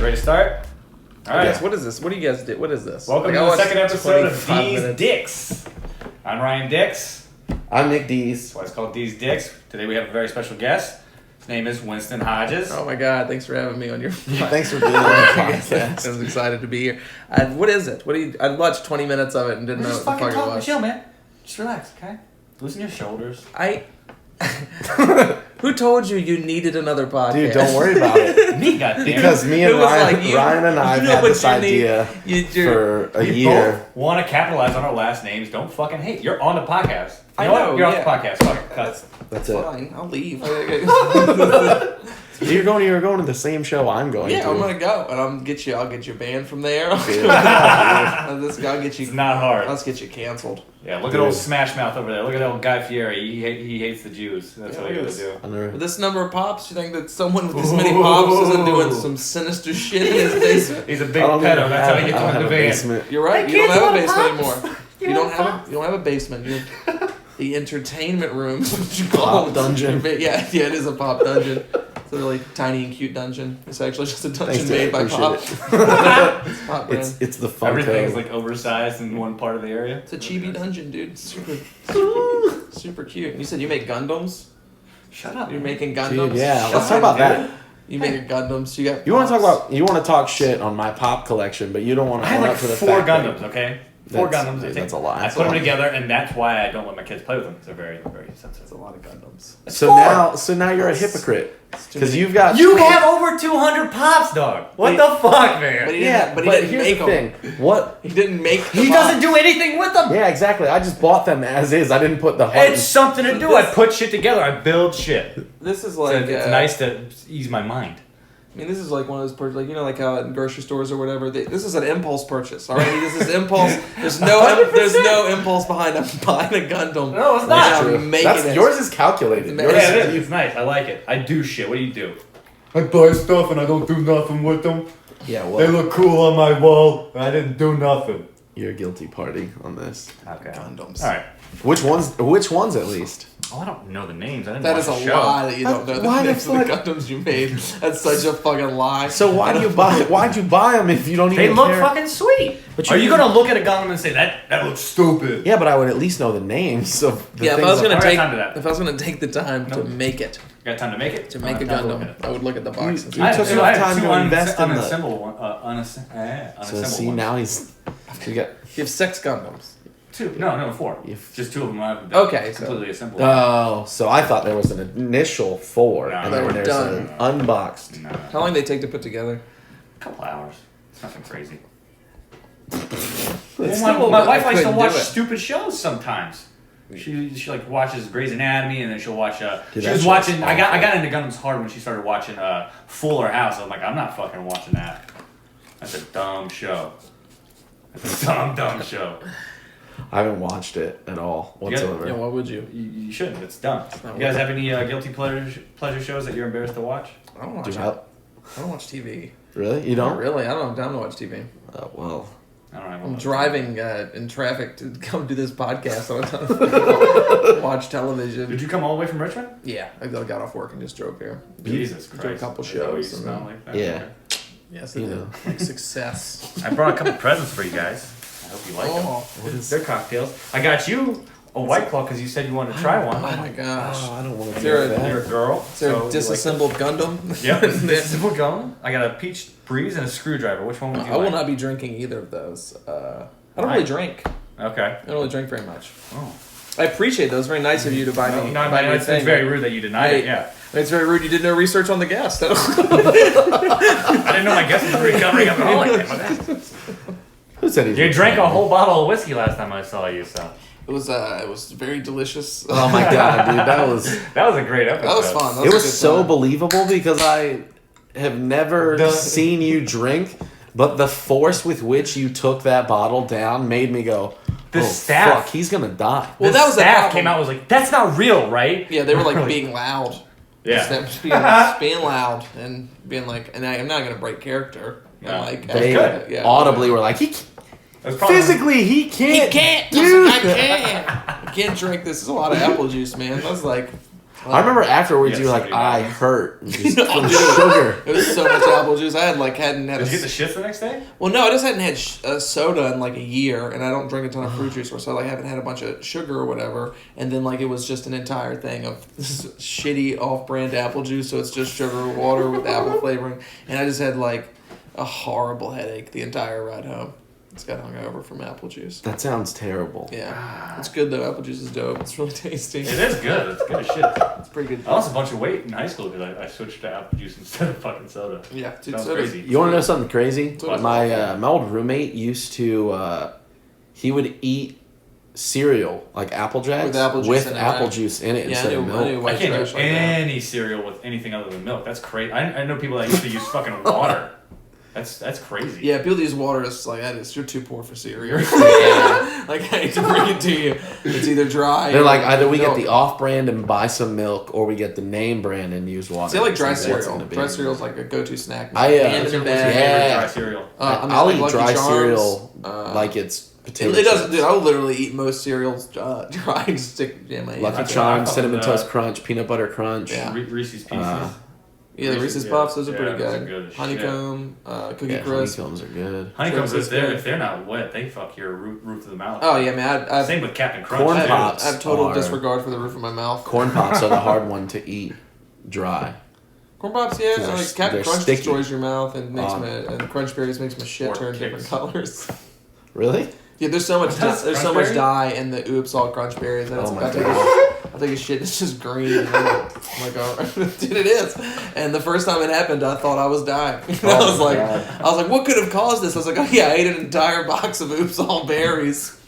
ready to start? All right. Yes, what is this? What do you guys do? What is this? Welcome to the second episode of D's Dicks. I'm Ryan Dix. I'm Nick Dees. That's why it's called D's Dicks. Today we have a very special guest. His name is Winston Hodges. Oh my God! Thanks for having me on your. Thanks for being on the podcast. I was excited to be here. What is it? I watched 20 minutes of it and didn't know what the fuck it was. Chill, man. Just relax, okay? Loosen your shoulders. Who told you needed another podcast? Dude, don't worry about it. Me, goddamn. Because me and Ryan and I have had this idea for a year. Both want to capitalize on our last names. Don't fucking hate. You're on the podcast. I know. You're off the podcast. Fuck it. That's it. Fine, I'll leave. You're going to the same show I'm going to. Yeah, I'm gonna go, and I'll get you banned from there. I'll get you. It's not hard. Let's get you canceled. Yeah, look at old Smash Mouth over there. Look at old Guy Fieri. He hates the Jews. That's what he gotta do. With this number of pops, you think that someone with this many pops isn't doing some sinister shit in his basement? He's a big pedo. That's how he gets into the basement. You're right. You don't have a basement anymore. You don't have a basement. You're the entertainment room. Pop dungeon. Yeah, it is a pop dungeon. It's a really tiny and cute dungeon. It's actually just a dungeon made by Pop. It's the fun. Everything's like oversized in one part of the area. It's a chibi dungeon, dude. It's super cute. You said you make Gundams? Shut up. You're making Gundams? Dude, yeah, let's talk about that. You make Gundams. You want to talk shit on my pop collection, but you don't want to. I had like for the 4 Gundams. Okay. 4 Gundams. Dude, that's a lot. I put them together, and that's why I don't let my kids play with them. They're very, very sensitive. That's a lot of Gundams. So now you're a hypocrite because you've got. You have over 200 pops, dog. What the fuck, man? But he didn't make them. What? He didn't make them. He doesn't do anything with them. Yeah, exactly. I just bought them as is. I didn't put the heart. It's something to do. I put shit together. I build shit. This is like it's nice to ease my mind. I mean, this is like one of those purchases, like, you know, like how in grocery stores or whatever. This is an impulse purchase, all right? This is impulse. There's no impulse behind a Gundam. No, it's not. Yours is calculated. Yeah, it is. It's nice. I like it. I do shit. What do you do? I buy stuff and I don't do nothing with them. Yeah, well, they look cool on my wall and I didn't do nothing. You're a guilty party on this. Okay. Gundams. All right. Which ones at least? Oh, I don't know the names. I didn't That watch is the a show. lie that you don't know the names of the Gundams you made. That's such a fucking lie. So why'd you buy them if you don't even They look care? fucking sweet. But are you gonna look at a Gundam and say that looks stupid? Yeah, but I would at least know the names of the things. If I was gonna that. take the time to make it. You got time to make it? To make a Gundam, I would look at the box and see. You took enough time to invest in the... unassembled So see, now he's... You have 6 Gundams. 2. No, 4. Just 2 of them are completely assembled. Oh, so I thought there was an initial 4, No, and they then were there's done. an unboxed. No. How long do they take to put together? A couple hours. It's nothing crazy. Still, my wife likes to couldn't watch do it. stupid shows sometimes. She like watches Grey's Anatomy, and then she'll watch. Dude, she was watching. I got into Gundams hard when she started watching Fuller House. I'm like, I'm not fucking watching that. That's a dumb show. That's a dumb show. I haven't watched it at all whatsoever. Yeah, why would you? You shouldn't. It's dumb. You guys have any guilty pleasure shows that you're embarrassed to watch? I don't watch. Dude, I don't watch TV. really? You don't? Not really. I don't have time to watch TV. Well... I don't know. I'm driving in traffic to come do this podcast, so I don't watch television. Did you come all the way from Richmond? Yeah, I got off work and just drove here. Jesus Did Christ! a couple Is that what you shows. And smell like that? Yeah. Yes, I did. Like success. I brought a couple presents for you guys. I hope you like them. They're cocktails. I got you a White Claw because you said you wanted to try one. Oh my gosh. Oh, I don't want to Is do there that. You're a girl. Is there a disassembled Gundam? Yep, disassembled Gundam. I got a peach breeze and a screwdriver. Which one would you I will like? not be drinking either of those. I don't really drink. Okay. I don't really drink very much. Oh. I appreciate those. Very nice of you to buy me. It's very rude that you denied it. Yeah. It's very rude. You did no research on the guest. I didn't know my guest was recovering alcoholic. Who said he You drank a whole bottle of whiskey last time I saw you, so. It was very delicious. Oh my god, dude, that was a great episode. That was fun. it was so believable because I have never seen you drink, but the force with which you took that bottle down made me go, The oh, staff, fuck, he's gonna die. Well, the that was the staff problem. came out and was like, "That's not real, right?" Yeah, they were like being loud. Yeah, Just being loud and being like, and I'm not gonna break character. And Yeah. like They good. audibly were like, he physically he can't do do I can't drink this. Is a lot of apple juice, man. I was like, I remember afterwards Yeah, you were like, $70. I hurt just No, from dude. sugar. It was so much apple juice. I had hadn't had Did a... you get the shits the next day? Well, no, I just hadn't had a soda in like a year, and I don't drink a ton of fruit juice, so I haven't had a bunch of sugar or whatever. And then it was just an entire thing of this shitty off-brand apple juice, so it's just sugar water with apple flavoring, and I just had a horrible headache the entire ride home. Just got hungover from apple juice. That sounds terrible. Yeah, it's good though. Apple juice is dope. It's really tasty. It is good. It's good as shit. It's pretty good. I lost a bunch of weight in high school because I switched to apple juice instead of fucking soda. Yeah, dude, Sounds soda's- crazy. You want to know something crazy? What? My old roommate used to, he would eat cereal, like Apple Jacks, With apple juice in it, apple right? juice in it Yeah, instead of I knew milk. white I can't trash do like that. any cereal with anything other than milk. That's crazy. I know people that used to use fucking water. That's crazy. Yeah, people use water. It's you're too poor for cereal. I hate to bring it to you. It's either dry. They're or like, either we milk. get the off-brand and buy some milk, or we get the name brand and use water. See, I like dry That's what it's cereal. gonna be. Dry cereal's like a go-to snack. I, Hand What's in your the favorite bag. dry cereal? I'll eat Lucky dry Charms, cereal like it's potato It doesn't, chips. dude. I'll literally eat most cereals dry and stick in my Lucky That's Charms, what I Cinnamon thought of Toast Crunch, Peanut Butter Crunch. Yeah. Reese's Pieces. Yeah, the Reese's Yeah. Puffs, those are Yeah, pretty those are good. good as shit. Honeycomb, Cookie Yeah, Crisp. honeycombs are good. Honeycombs, Reese's if good. they're not wet, they fuck your roof of the mouth. Oh yeah, man. I've Same with Captain Crunch. Corn too. Pops. I have total are- disregard for the roof of my mouth. Corn Pops are the hard one to eat dry. Corn Pops, yeah. 'Cause they're- Like Captain they're Crunch sticky. destroys your mouth and makes and Crunch Berries makes my shit Or turn kicks. different colors. Really? Yeah, there's so much What's there's that, so much Crunch dye in the Oops All Crunch Berries. That Oh my I take God. I take a shit. It's just green. And I'm like, oh my god, dude, it is. And the first time it happened, I thought I was dying. I was my like, God. what could have caused this? I was like, oh yeah, I ate an entire box of Oops All Berries.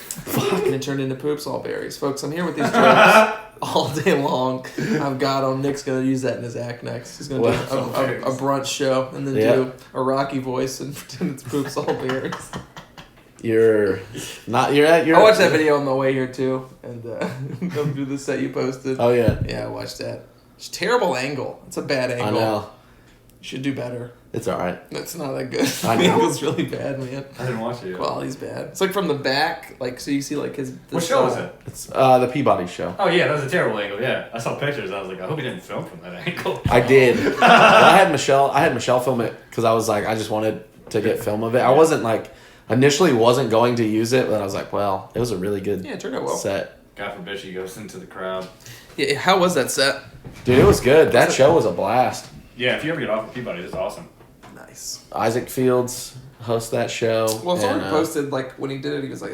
Fuck, and it turned into Poops All Berries, folks. I'm here with these jokes all day long. I've got on. Nick's gonna use that in his act next. He's gonna do a brunch show and then do a Rocky voice and pretend it's Poops All Berries. You're not. You're at. You're. I watched that video on the way here too, and come through the set you posted. Oh yeah. Yeah, I watched that. It's a terrible angle. It's a bad angle. I know. You should do better. It's all right. It's not that good. I know. The angle's really bad, man. I didn't watch it yet. Quality's bad. It's like from the back, so you see his. What show was it? It's the Peabody Show. Oh yeah, that was a terrible angle. Yeah, I saw pictures. I was like, I hope he didn't film from that angle. I did. Well, I had Michelle film it because I was like, I just wanted to get film of it. I wasn't initially wasn't going to use it, but I was like, well, it was a really good Yeah, it turned out well. set. God forbid she goes into the crowd. Yeah, how was that set? Dude, it was good. That show was a blast. Yeah, if you ever get off of Peabody, it's awesome. Nice. Isaac Fields hosts that show. Well, someone and, posted when he did it, he was like,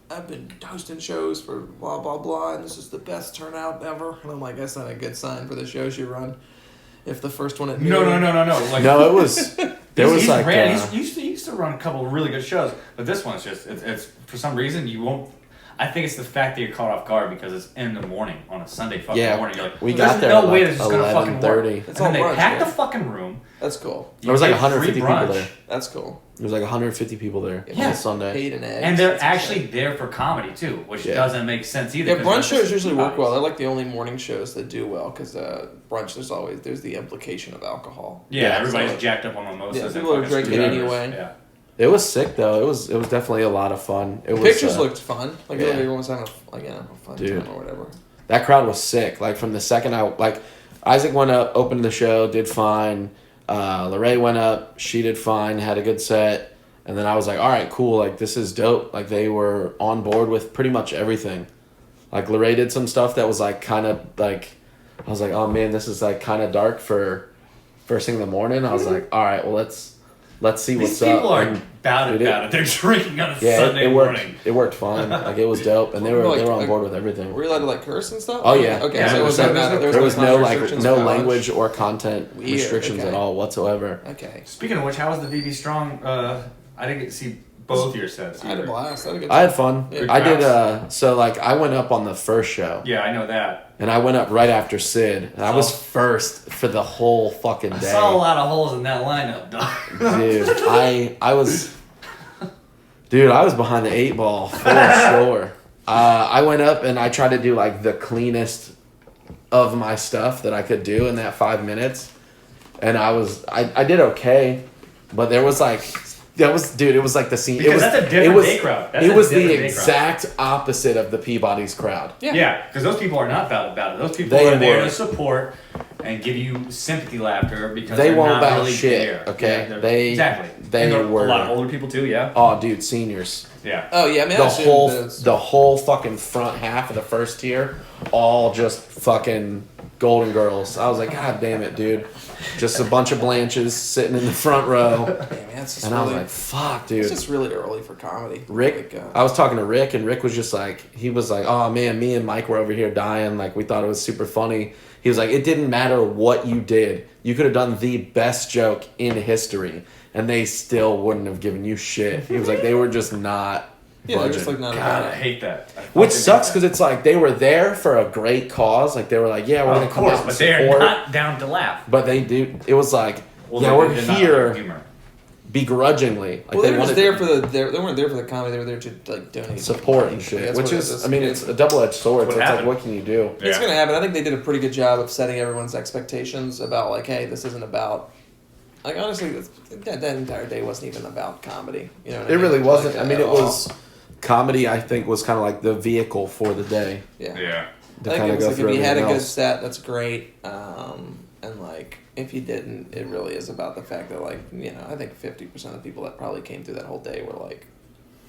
I've been hosting shows for blah blah blah, and this is the best turnout ever. And I'm like, that's not a good sign for the shows you run. If the first one at No. Like, no, it was. There was he used to run a couple of really good shows, but this one's just it's for some reason you won't. I think it's the fact that you're caught off guard because it's in the morning on a Sunday fucking morning. You're like, we there's got there no at way like this is gonna fucking work. 11:30. And It's then all they brunch, packed yeah. the fucking room. That's cool. There was like You get 150 free people brunch, there. That's cool. There was like 150 people there Yeah. on Sunday. Paid and eggs. And they're That's actually insane. there for comedy too, which Yeah. doesn't make sense either. Yeah, 'cause brunch they're shows usually work nice. well. They're like the only morning shows that do well because brunch there's the implication of alcohol. Yeah, Yeah, everybody's so- jacked up on mimosas. Yeah, and people are fucking drinking screwdrivers. anyway. Yeah. It was sick though. It was definitely a lot of fun. It was, Pictures looked fun. Like yeah. everyone was having a fun Dude. time or whatever. That crowd was sick. Like from the second Isaac went up, opened the show, did fine. Lorraine went up, she did fine, had a good set, and then I was like, all right, cool. Like this is dope. Like they were on board with pretty much everything. Like Lorraine did some stuff that was like kind of like, I was like, oh man, this is like kind of dark for first thing in the morning. I was like, all right, well let's see These what's people up. are And about we it. They're drinking on a yeah, Sunday it worked. morning. It worked fine. Like it was dope, and they were on board with everything. Were you allowed to curse and stuff? Oh yeah. Okay, Yeah, so it was 100%. There was no language or content Weird, restrictions okay. at all whatsoever. Okay. Speaking of which, how was the VB Strong? I didn't get to see both your sets. I had a either. blast. I had a good I had time. fun. Yeah. I did. I went up on the first show, Yeah, I know that. and I went up right after Sid, and I was first for the whole fucking I day. saw a lot of holes in that lineup, dog. Dude, I was behind the 8 ball for sure. I went up and I tried to do like the cleanest of my stuff that I could do in that 5 minutes, and I did okay, but there was like That was, dude. It was like the scene. Because it was, that's a different it was, day crowd. That's it a was the different day exact opposite of the Peabody's crowd. Yeah, because those people are not about it. Those people They are there were. to support and give you sympathy laughter because They they're weren't not about really shit, there. okay? Yeah, They- exactly. they and there are were- a lot of older people too. Yeah. Oh, dude, seniors. Yeah. Oh yeah, I mean, The whole fucking front half of the first tier, all just fucking Golden Girls. I was like, God damn it, dude. Just a bunch of Blanches sitting in the front row. Yeah, man, it's just And really, I was like, fuck, it's dude. just really early for comedy. Rick, Like, I was talking to Rick, and Rick was just like, he was like, oh man, me and Mike were over here dying. Like, we thought it was super funny. He was like, it didn't matter what you did. You could have done the best joke in history, and they still wouldn't have given you shit. He was like, they were just not yeah, they're budging. just like not God, about I it. hate that. Which sucks because it's like they were there for a great cause. Like they were like, yeah, we're Well, gonna of come course, out and but they're support. not down to laugh. But they do. It was like, Well, yeah, they're we're not here humor. begrudgingly. Like Well, they were just wanted there for they weren't there for the comedy. They were there to like donate support money. and shit. That's Which what it is, I mean, it's a double-edged sword. What So it's like, happened. what can you do? It's Yeah. gonna happen. I think they did a pretty good job of setting everyone's expectations about like, hey, this isn't about. Like honestly, that entire day wasn't even about comedy. You know, what I It mean? really wasn't. Like, I mean, at it all. was comedy. I think was kind of like the vehicle for the day. Yeah. Yeah. To I think kind it of was go like through if you had a everything good else. set, that's great. And like if you didn't, it really is about the fact that like I think 50% of the people that probably came through that whole day were like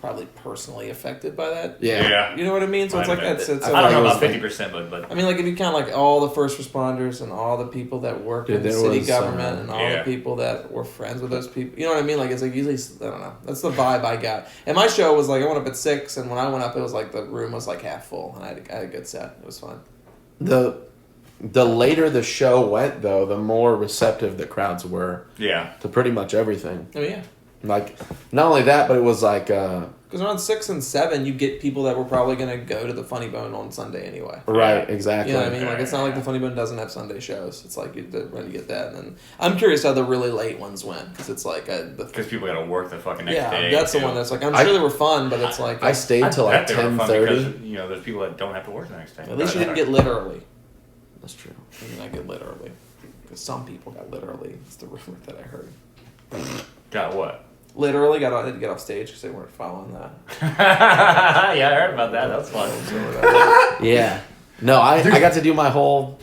probably personally affected by that. Yeah. You know what I mean? So it's like that's it's. I don't know it was about 50%, but I mean, like if you count like all the first responders and all the people that work Dude, in the there city was, government and all yeah. the people that were friends with those people, you know what I mean? Like it's like usually I don't know. That's the vibe I got. And my show was like I went up at 6, and when I went up, it was like the room was like half full, and I had a good set. It was fun. The later the show went, though, the more receptive the crowds were yeah. to pretty much everything. Oh yeah. Like, not only that, but it was like, Because around 6 and 7, you get people that were probably gonna go to the Funny Bone on Sunday anyway. right, exactly. You know what I mean? Like it's not like the Funny Bone doesn't have Sunday shows. It's like when you get that, and then I'm curious how the really late ones went because it's like Because people got to work the fucking next yeah, day. that's the too. one that's like I'm I- sure they were fun, but it's like I stayed till like Bet they were fun 10:30. because, there's people that don't have to work the next day. at least you didn't get lit early. That's true. You did not get lit early because some people got lit early. It's the rumor that I heard. Got what? Literally got to get off stage because they weren't following that. Yeah, I heard about that. That's fun. Yeah. No, I got to do my whole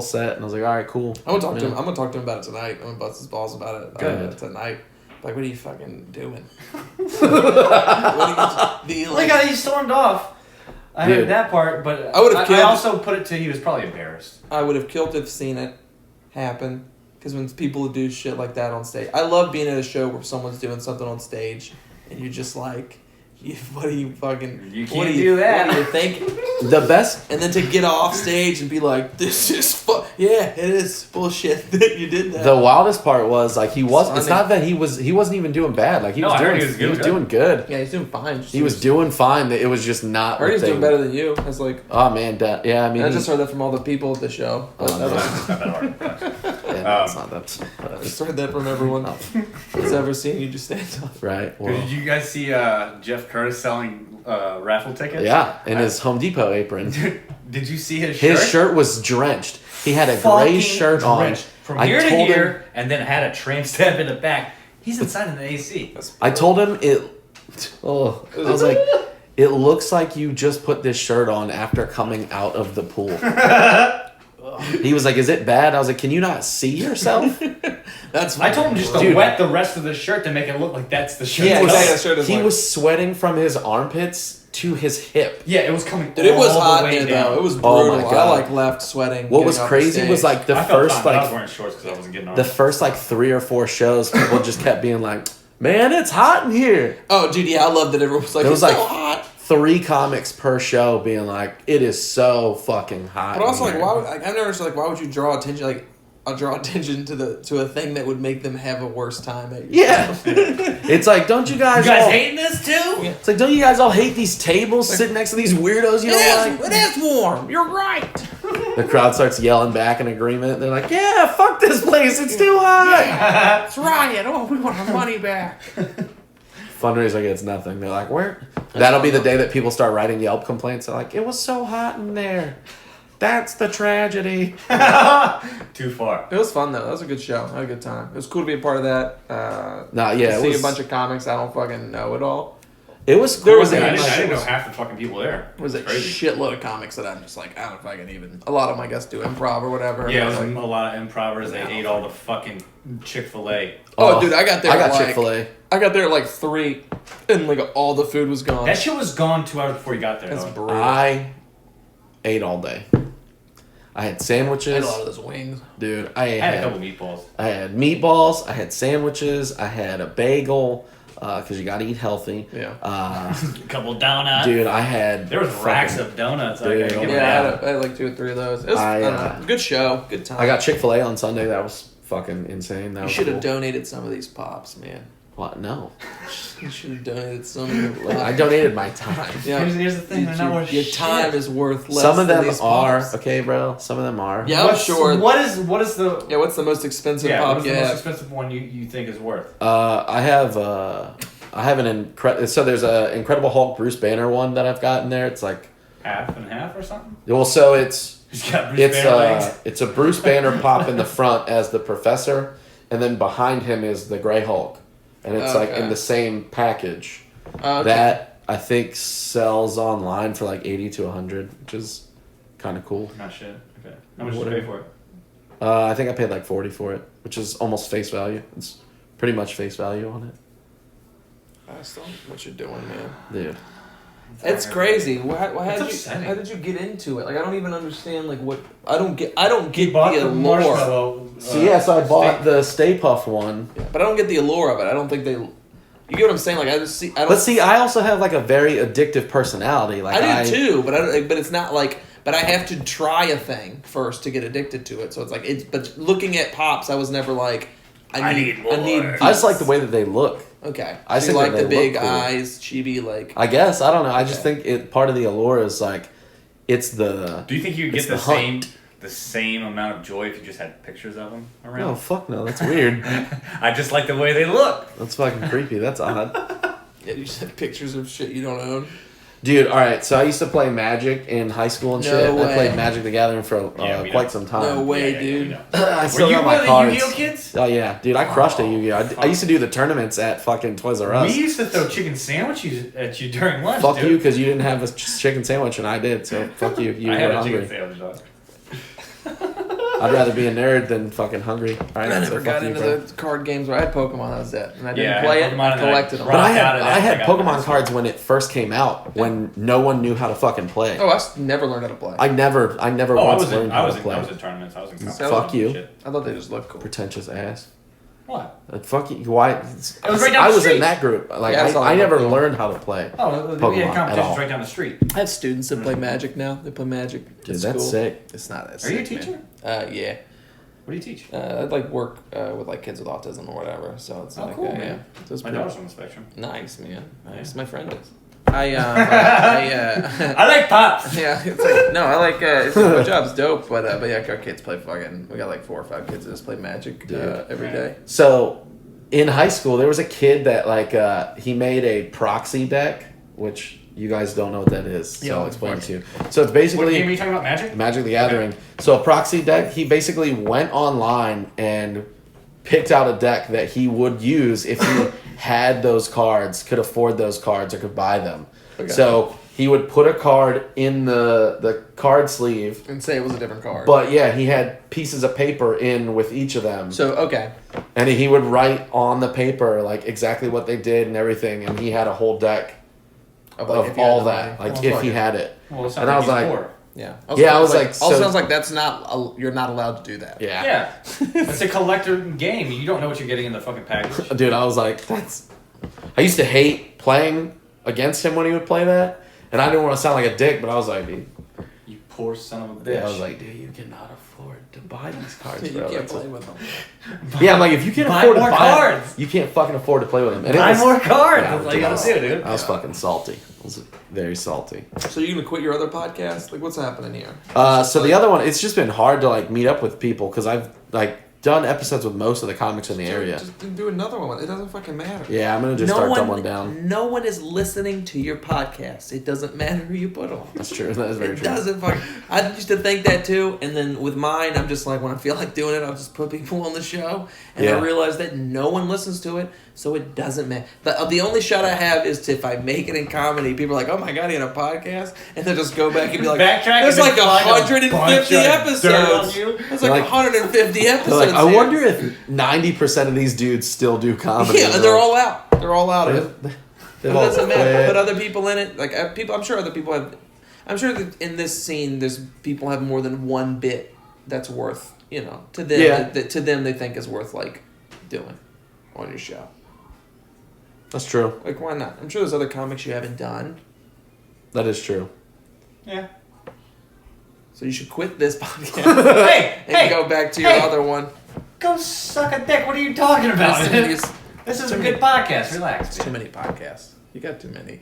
set, and I was like, all right, cool. I'm gonna talk to Yeah. him. I'm gonna talk to him about it tonight. I'm gonna bust his balls about it Good. tonight. Like, what are you fucking doing? What do you Well, he he stormed off. I Dude. heard that part, but I would've I killed- also put it to he was probably embarrassed. I would have killed to have seen it happen. Because when people do shit like that on stage, I love being at a show where someone's doing something on stage, and you're just like, what are you fucking? You what can't are you, do that. What are you thinking? The best. And then to get off stage and be like, this is yeah, it is bullshit that you did that. The wildest part was like he was. It's Funny. not that he wasn't even doing bad. Like he No, was I heard doing. he was He was good. doing good. Yeah, he's doing fine. He was doing fine. It was just not. I heard he's what doing they- better than you. It's like Oh man, yeah. I mean, I just heard that from all the people at the show. Oh, That's- no. It's not that hard. yeah, no, it's not that. I just heard that from everyone that's ever seen you just stand up. Right. Well, Did you guys see Jeff Curtis selling raffle tickets? yeah, in his Home Depot apron. Did you see his shirt? His shirt was drenched. He had a Fucking gray shirt drenched. on. From I here to told him- here, and then had a tramp stamp in the back. He's inside in the AC. I told him it. Oh, I was like, it looks like you just put this shirt on after coming out of the pool. He was like, "Is it bad?" I was like, "Can you not see yourself?" That's I told him just to Dude. wet the rest of the shirt to make it look like that's the shirt. He Yeah, was, exactly, that shirt is he like- was sweating from his armpits to his hip. Yeah, it was coming. Dude, it was all hot the way there down. though. It was Oh brutal. my I God. like left sweating. What getting was off the crazy was stage. like the I felt first fine, but I was like wearing shorts because I wasn't getting on. the first like 3 or 4 shows, people just kept being like, "Man, it's hot in here." Oh, dude, yeah, I love that everyone was like, It was it's like so hot. 3 comics per show being like, "It is so fucking hot." But also, in like, here." why? I've never understood, like, why would you draw attention? Like, I'll draw attention to a thing that would make them have a worse time at your Yeah. It's like, don't you guys, You guys all, hating this too? it's like, don't you guys all hate these tables sitting next to these weirdos you don't like? It is warm. You're right. The crowd starts yelling back in agreement. They're like, yeah, fuck this place. It's too hot. It's riot. Oh, we want our money back. Fundraiser gets nothing. They're like, where? That'll be the day that people start writing Yelp complaints. They're like, it was so hot in there. That's the tragedy. Too far. It was fun though. That was a good show. I had a good time. It was cool to be a part of that. It See was a bunch of comics I don't fucking know at all. It was cool. There was I a- didn't know half the fucking people there. It was a crazy. shitload of comics that I'm just like, I don't know if I can even. A lot of them, I guess, do improv or whatever. Yeah, it And was I was like, a lot of improvers. They ate all the fucking Chick-fil-A. oh, dude, I got there. I got at, like, Chick-fil-A. I got there at like 3, and like all the food was gone. That shit was gone 2 hours before you got there. That's though. brutal. I ate all day. I had I sandwiches. had a lot of those wings. Dude, I had a couple meatballs. I had meatballs. I had sandwiches. I had a bagel because you got to eat healthy. Yeah. A couple donuts. Dude, I had. There was racks of donuts. I gotta Dude. give it Yeah, that. I had like 2 or 3 of those. It was I, I don't know, good show, good time. I got Chick-fil-A on Sunday. That was fucking insane. That You was should have cool. donated some of these pops, man. What? No. You should have donated some of your I donated my time. Yeah. Here's the thing. They're not worth Your shit. time is worth less. Some of than them these are pops. okay, bro. Some of them are. Yeah, I'm sure. What is the Yeah, what's the most expensive yeah? pop What's you the most have? expensive one you think is worth? I have an incredible. So there's a Incredible Hulk Bruce Banner one that I've got in there. It's like, Half and half or something? well, so it's He's got Bruce it's Banner legs. it's a Bruce Banner pop in the front as the Professor, and then behind him is the Gray Hulk, and it's like Okay. in the same package. Okay. That I think sells online for like 80 to 100, which is kind of cool. Not shit. Okay. How much did you pay for it? I think I paid like 40 for it, which is almost face value. It's pretty much face value on it, I still know what you're doing, man. dude. It's crazy. It's upsetting. How did you get into it? Like, I don't even understand. Like, what I don't get He bought the the allure. marshmallow. So I bought the Stay Puft one. Yeah, but I don't get the allure of it. I don't think they. You get what I'm saying? Like, I just see. I don't. But see, I also have like a very addictive personality. Like I do too, but I don't. But it's not like. But I have to try a thing first to get addicted to it. So it's like it's. But looking at pops, I was never like. I need more. I just like the way that they look. Okay. I So think you like that the they big look cool. eyes, chibi, like. I guess I don't know. I just Okay. think it part of the allure is like, it's the. Do you think you'd It's get the hunt. the same amount of joy if you just had pictures of them around? No, fuck no. That's weird. I just like the way they look. That's fucking creepy. That's odd. Yeah, you just have pictures of shit you don't own. Dude, all right. So I used to play Magic in high school and No shit. way. I played Magic the Gathering for Yeah, we quite know. some time. No way, Yeah, dude. we know. I Were still you got one my of the cards. Yu-Gi-Oh kids? Oh yeah, dude, I crushed at Yu-Gi-Oh. fuck. I used to do the tournaments at fucking Toys R Us. We used to throw chicken sandwiches at you during lunch. Fuck dude. you, because you didn't have a chicken sandwich and I did. So fuck you. You I were had a hungry. chicken sandwich, dog. I'd rather be a nerd than fucking hungry. All right, I so never fuck got you, into bro. the card games where I had Pokemon. That was it, and I didn't Yeah, I play had it. Pokemon I and I collected them. But I out of that, had I got Pokemon those. cards when it first came out, when no one knew how to fucking play. Oh, never learned how to play. I never Oh, I once was in, learned I how was to in, play. I was in tournaments. I was in competitions. Fuck you. and shit. I thought they just looked cool. Pretentious ass. What? Fuck you. Why? It was right down I the was street. in that group. Like Yeah, I saw I that never too. learned how to play. Oh, we Pokemon had at competitions all. right down the street. I have students that play Magic now. They play Magic. Dude, at that's school. sick. It's not that. Are you a sick, teacher? Man. Yeah. What do you teach? I'd like work with like kids with autism or whatever. So it's Oh, like cool, man. yeah. So it's My pretty daughter's on the spectrum. nice, man. Nice. Yeah. My friend is. I I like pops. yeah. It's like no. I like it's my job's dope, but yeah, our kids play fucking. We got like 4 or 5 kids that just play Magic every Right. day. So, in high school, there was a kid that like he made a proxy deck, which you guys don't know what that is. So Yeah, I'll explain it fuck. to you. So it's What basically game are you talking about? Magic? Magic the Gathering. So a proxy deck, he basically went online and picked out a deck that he would use if he had those cards, could afford those cards, or could buy them. Okay. So he would put a card in the card sleeve, And say it was a different card. but yeah, he had pieces of paper in with each of them. So okay. And he would write on the paper like exactly what they did and everything, and he had a whole deck Like, if of you had all the that, money. like Oh, if fuck he it. had it. Well, it sounds And I was he's like- poor. Yeah. Yeah, I was like, also so- sounds like that's not. You're not allowed to do that. Yeah. Yeah. It's a collector game. You don't know what you're getting in the fucking package. Dude, I was like, that's. I used to hate playing against him when he would play that, and I didn't want to sound like a dick, but I was like, dude, You poor son of a bitch. I was like, dude, you cannot afford to buy these cards, You bro. can't That's play a- with them. Yeah, I'm like, if you can't Buy afford to more buy cards. them, you can't fucking afford to play with them. And it Buy was- more cards. Yeah, That's all you gotta do, dude. I was fucking salty. I was very salty. So you gonna quit your other podcast? Like, what's happening here? So the other one, it's just been hard to like meet up with people because I've like done episodes with most of the comics in the area. Just do another one. It doesn't fucking matter. Yeah, I'm gonna just start doubling down. No one is listening to your podcast. It doesn't matter who you put on. That's true. That is very true. It doesn't fucking. I used to think that too, and then with mine, I'm just like, when I feel like doing it, I'll just put people on the show, and I realize that no one listens to it, so it doesn't matter. The only shot I have is if I make it in comedy, people are like, "Oh my god, he had a podcast," and they'll just go back and be like, "There's like 150 episodes. There's like 150 episodes." Like, I wonder if 90% of these dudes still do comedy. Yeah, and they're all out. They're all out of it. It doesn't matter. Put other people in it. Like people, I'm sure other people have. I'm sure that in this scene, there's people have more than one bit that's worth, to them. Yeah. That to them they think is worth like doing on your show. That's true. Like, why not? I'm sure there's other comics you haven't done. That is true. Yeah. So you should quit this podcast and go back to your other one. Go suck a dick. What are you talking about? This is a good podcast. Relax. It's too many podcasts. You got too many.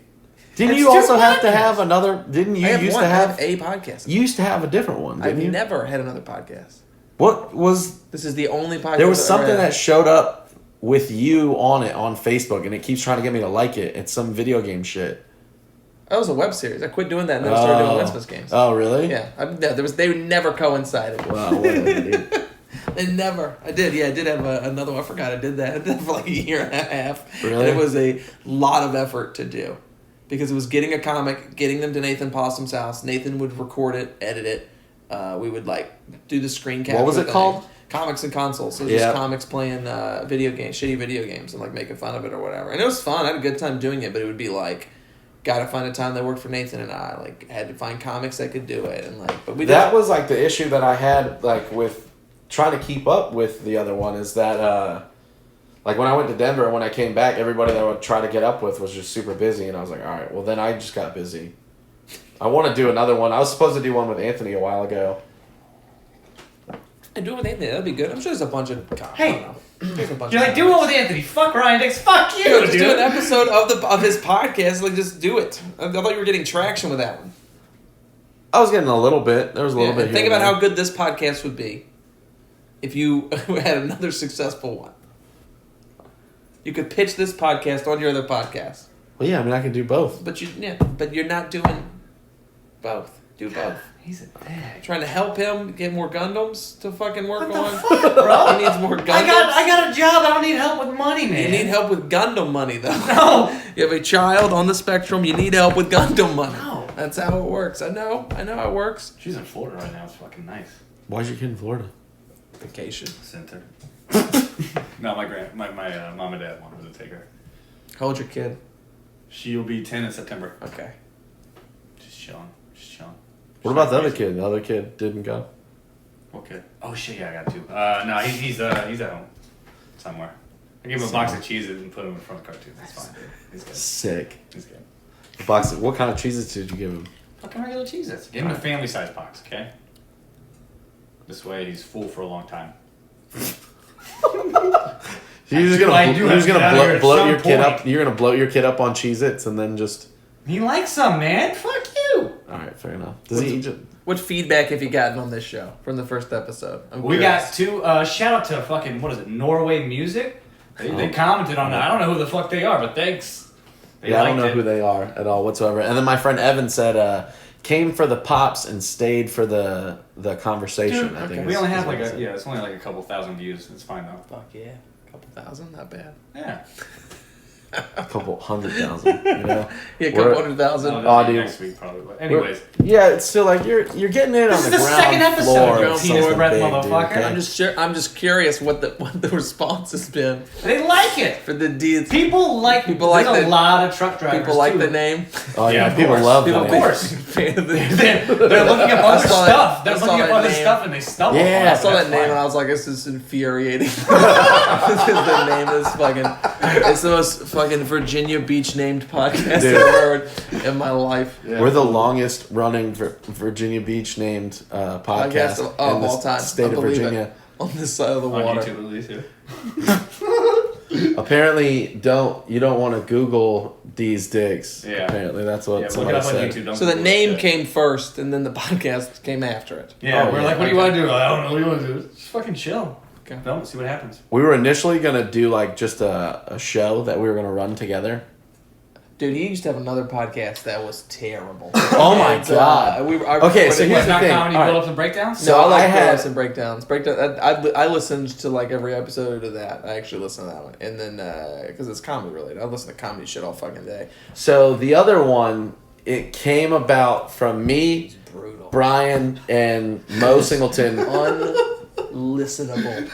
Didn't you also have to have another? Didn't you used to have a podcast? You used to have a different one, didn't I've you? never had another podcast. What was? This is the only podcast. There was something that showed up with you on it on Facebook, and it keeps trying to get me to like it. It's some video game shit. That was a web series. I quit doing that and then I started doing Christmas games. Oh, really? Yeah. They never coincided. Wow, whatever, dude. They never. I did have another one. I forgot I did that. I did it for like a year and a half. Really? And it was a lot of effort to do. Because it was getting a comic, getting them to Nathan Possum's house. Nathan would record it, edit it. We would do the screen capture. What was it thing. called? Comics and Consoles. So it was just comics playing shitty video games and making fun of it or whatever. And it was fun. I had a good time doing it, but it would be gotta find a time that worked for Nathan and I. Had to find comics that could do it, and but we. That was the issue that I had with trying to keep up with the other one is that when I went to Denver and when I came back, everybody that I would try to get up with was just super busy, and I was like, all right, well then I just got busy. I want to do another one. I was supposed to do one with Anthony a while ago. And do it with Anthony. That'd be good. I'm sure there's a bunch of. Hey. There's a bunch You're do it with Anthony. Fuck Ryan Dix. Fuck you, dude. Just do an episode of his podcast. Just do it. I thought you were getting traction with that one. I was getting a little bit. There was a little bit. Think about how good this podcast would be if you had another successful one. You could pitch this podcast on your other podcast. Well, yeah, I mean, I can do both. But you're not doing both. Do both. He's a dick. Trying to help him get more Gundams to fucking work What on. the fuck, bro? He needs more Gundams. I got a job. I don't need help with money, man. You need help with Gundam money, though. No. You have a child on the spectrum. You need help with Gundam money. No. That's how it works. I know how it works. She's in Florida right now. It's fucking nice. Why's your kid in Florida? Vacation. Center. No, my mom and dad wanted to take her. How old's your kid? She'll be 10 in September. Okay. Just chilling. What about the other kid? The other kid didn't go. What kid? Oh shit! Yeah, I got two. No, he's at home somewhere. I gave him a box of cheeses and put him in front of the cartoon. That's fine. He's good. Sick. He's good. A box of, what kind of cheeses did you give him? Fucking regular cheeses. Give him a family size box, okay? This way he's full for a long time. You're just gonna bloat your kid up. You're gonna bloat your kid up on Cheez-Its and then just. He likes some, man. Fuck you. All right, fair enough. Does he just? What feedback have you gotten on this show from the first episode? We got two. Shout out to fucking Norway Music. They commented on that. I don't know who the fuck they are, but thanks. I don't know who they are at all whatsoever. And then my friend Evan said, came for the pops and stayed for the conversation. Dude, I think we only have it's only a couple thousand views. It's fine though. Fuck yeah, a couple thousand, not bad. Yeah. A couple 100,000, you know? Yeah, a couple 100,000. Dude. Next week probably. But anyways. Yeah, it's still you're getting in on the ground floor. This is the second episode, you penis breath motherfucker. Okay? I'm just curious what the response has been. They like it. For the deeds. People like a lot of truck drivers. People like the name. Oh yeah, people love the name. Of course. They're looking up other stuff. They're looking up other stuff and they stumble. Yeah, I saw that name and I was like, this is infuriating. The name is it's the most fucking Virginia Beach named podcast I've ever heard in my life. Yeah. We're the longest running Virginia Beach named podcast of in the all time. state of Virginia. It. On this side of the water. On YouTube at least, yeah. Apparently, you don't want to Google these digs. Yeah. Apparently, that's what somebody said. YouTube, so the name came first, and then the podcast came after it. Yeah, we're like, what do you want to do? I don't know. What do you want to do? Just fucking chill. Okay. Film it, see what happens. We were initially gonna do like just a show that we were gonna run together. Dude, he used to have another podcast that was terrible. Oh my And, god. Okay, so What, here's the not thing. comedy All right. build-ups and breakdowns? So No, I like I had- pull-ups and breakdowns. I listened to like every episode of that. I actually listened to that one, and then because it's comedy related, I listen to comedy shit all fucking day. So the other one, it came about from me, Brutal. Brian, and Mo Singleton. Unlistenable.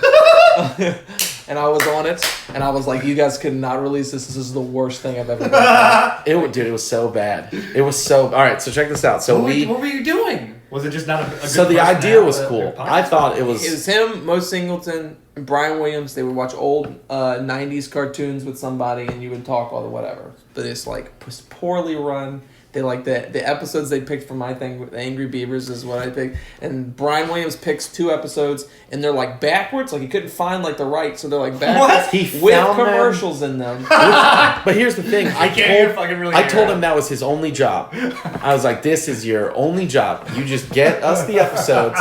And I was on it, and I was like, "You guys could not release this. This is the worst thing I've ever done." Dude, it was so bad. It was so. All right, so check this out. So What were you doing? Was it just not a good So the person to idea have was a cool. podcast? I thought it was. It was him, Mo Singleton, and Brian Williams. They would watch old '90s cartoons with somebody, and you would talk all the whatever. But it's like was poorly run. They like the episodes they picked from my thing. The Angry Beavers is what I picked, and Brian Williams picks 2 episodes, and they're like backwards. Like he couldn't find like the right, so they're like backwards He with found them. commercials in them. But here's the thing. I can't even fucking really I hear told it. him that was his only job. I was like, "This is your only job. You just get us the episodes,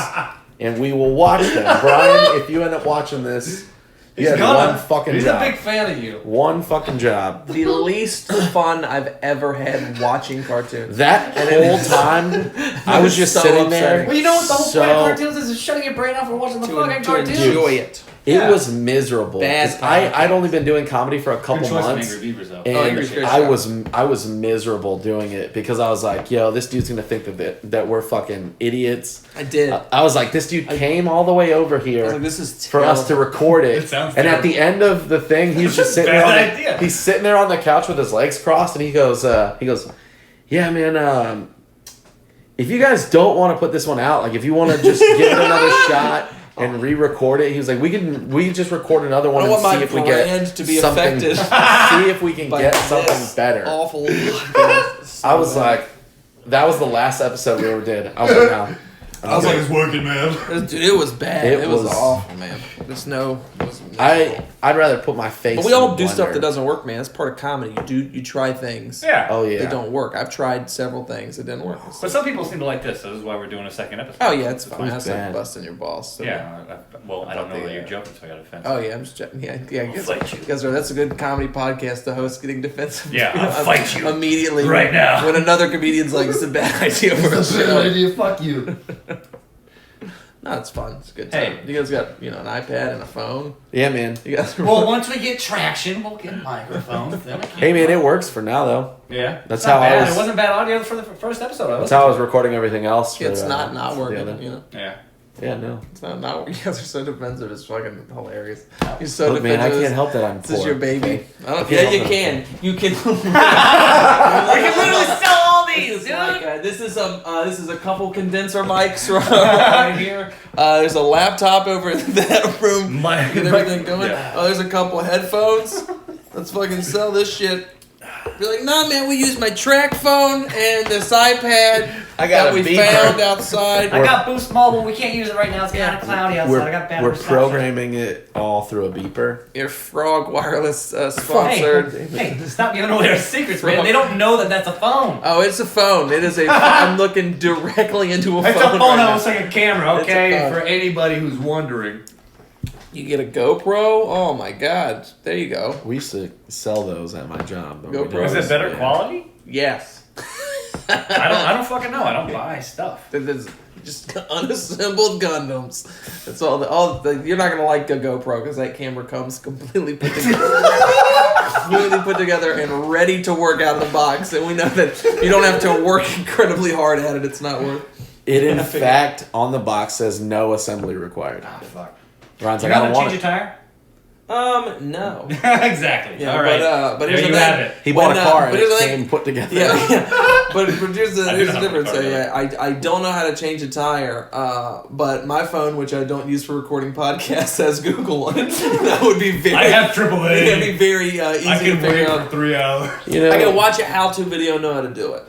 and we will watch them." Brian, if you end up watching this, you had one fucking He's job. a big fan of you. One fucking job. The least fun I've ever had watching cartoons. That whole time, I was just So sitting upsetting. there. Well, you know what the whole so, point of cartoons is shutting your brain off and watching the fucking to cartoons. enjoy it. It Yeah. was miserable. Bad 'Cause time. I'd only been doing comedy for a Good couple choice of months. Angry Beavers, though. And Angry's a great I show. was miserable doing it because I was like, yo, this dude's gonna think that we're fucking idiots. I did. I was like, this dude came all the way over I was here like, this is for us to record it. It sounds And at the end of the thing, he's just sitting there. Bad idea. He's sitting there on the couch with his legs crossed, and he goes, yeah, man. If you guys don't want to put this one out, like if you want to just give it another shot and re-record it, he was like, we just record another one I and don't want see my if we get brand to be something. affected See if we can by get this something better. Awful. I was like, that was the last episode we ever did. I was like, no. I was like, it's working, man. Dude, it was bad. It It was was- awful, man. There's no. It was miserable. I'd rather put my face. But we in all the do stuff blender. that doesn't work, man. That's part of comedy. You try things Yeah. Oh yeah. that don't work. I've tried several things that didn't work. But some people seem to like this, so this is why we're doing a second episode. Oh yeah, it's fine. Who's That's like bad? busting your balls. So. Yeah. Well, I don't know the, that you're joking, so I got offensive. Oh yeah, I'm just checking. Yeah. I guess, fight you. guys are. That's a good comedy podcast. The host getting defensive. Yeah, I'll fight you immediately right now. when another comedian's like, "It's a bad idea for a show." idea. Fuck you. No, it's fun. It's a good time. Hey. You guys got an iPad and a phone. Yeah, man. You guys. Well, once we get traction, we'll get microphones. Then we can- Hey, man, it works for now though. Yeah. That's It's not how I bad. was- It wasn't bad audio for the first episode. That's how I was recording everything else. For, It's not the working. other- You know. Yeah. Yeah, no. It's not. You guys are so defensive. It's fucking hilarious. You're so Look, man, defensive. I can't help that I'm This is poor. your baby. okay? I don't, I can't yeah, help you it. can. You can. I can literally sell all these, dude. This is a couple condenser mics right here. There's a laptop over in that room. Get everything going. Yeah. Oh, there's a couple headphones. Let's fucking sell this shit. Be like, nah, man, we use my track phone and this iPad I got that a we beeper. found outside. I got Boost Mobile. We can't use it right now. It's kind of cloudy outside. I got bad We're reception. programming it all through a beeper. Your Frog Wireless sponsored. Hey, stop giving away our secrets, man. They don't know that that's a phone. Oh, it's a phone. It is a. I'm looking directly into a It's phone. a phone right that now. looks like a camera, It's a okay? phone. For anybody who's wondering. You get a GoPro? Oh my god. There you go. We used to sell those at my job. but we GoPro. don't. Is it better Yeah. quality? Yes. I don't fucking know. I don't buy stuff. There's just unassembled Gundams. That's all. You're not gonna like a GoPro because that camera comes completely put together, and ready to work out of the box. And we know that you don't have to work incredibly hard at it. It's not worth. It in fact on the box says no assembly required. Ah, fuck. Ron's You like, I know don't how to want change it. a tire? No. Exactly. Yeah, All right. but there here's you the have thing. it. He bought When, a car but and here's the it thing. came put together. Yeah. But here's the I do know difference. how to I don't know how to change a tire, but my phone, which I don't use for recording podcasts, has Google on it. That would be very. I have That'd be AAA. very easy I to can figure wait out. for 3 hours. You know, I gotta watch a how-to video, know how to do it.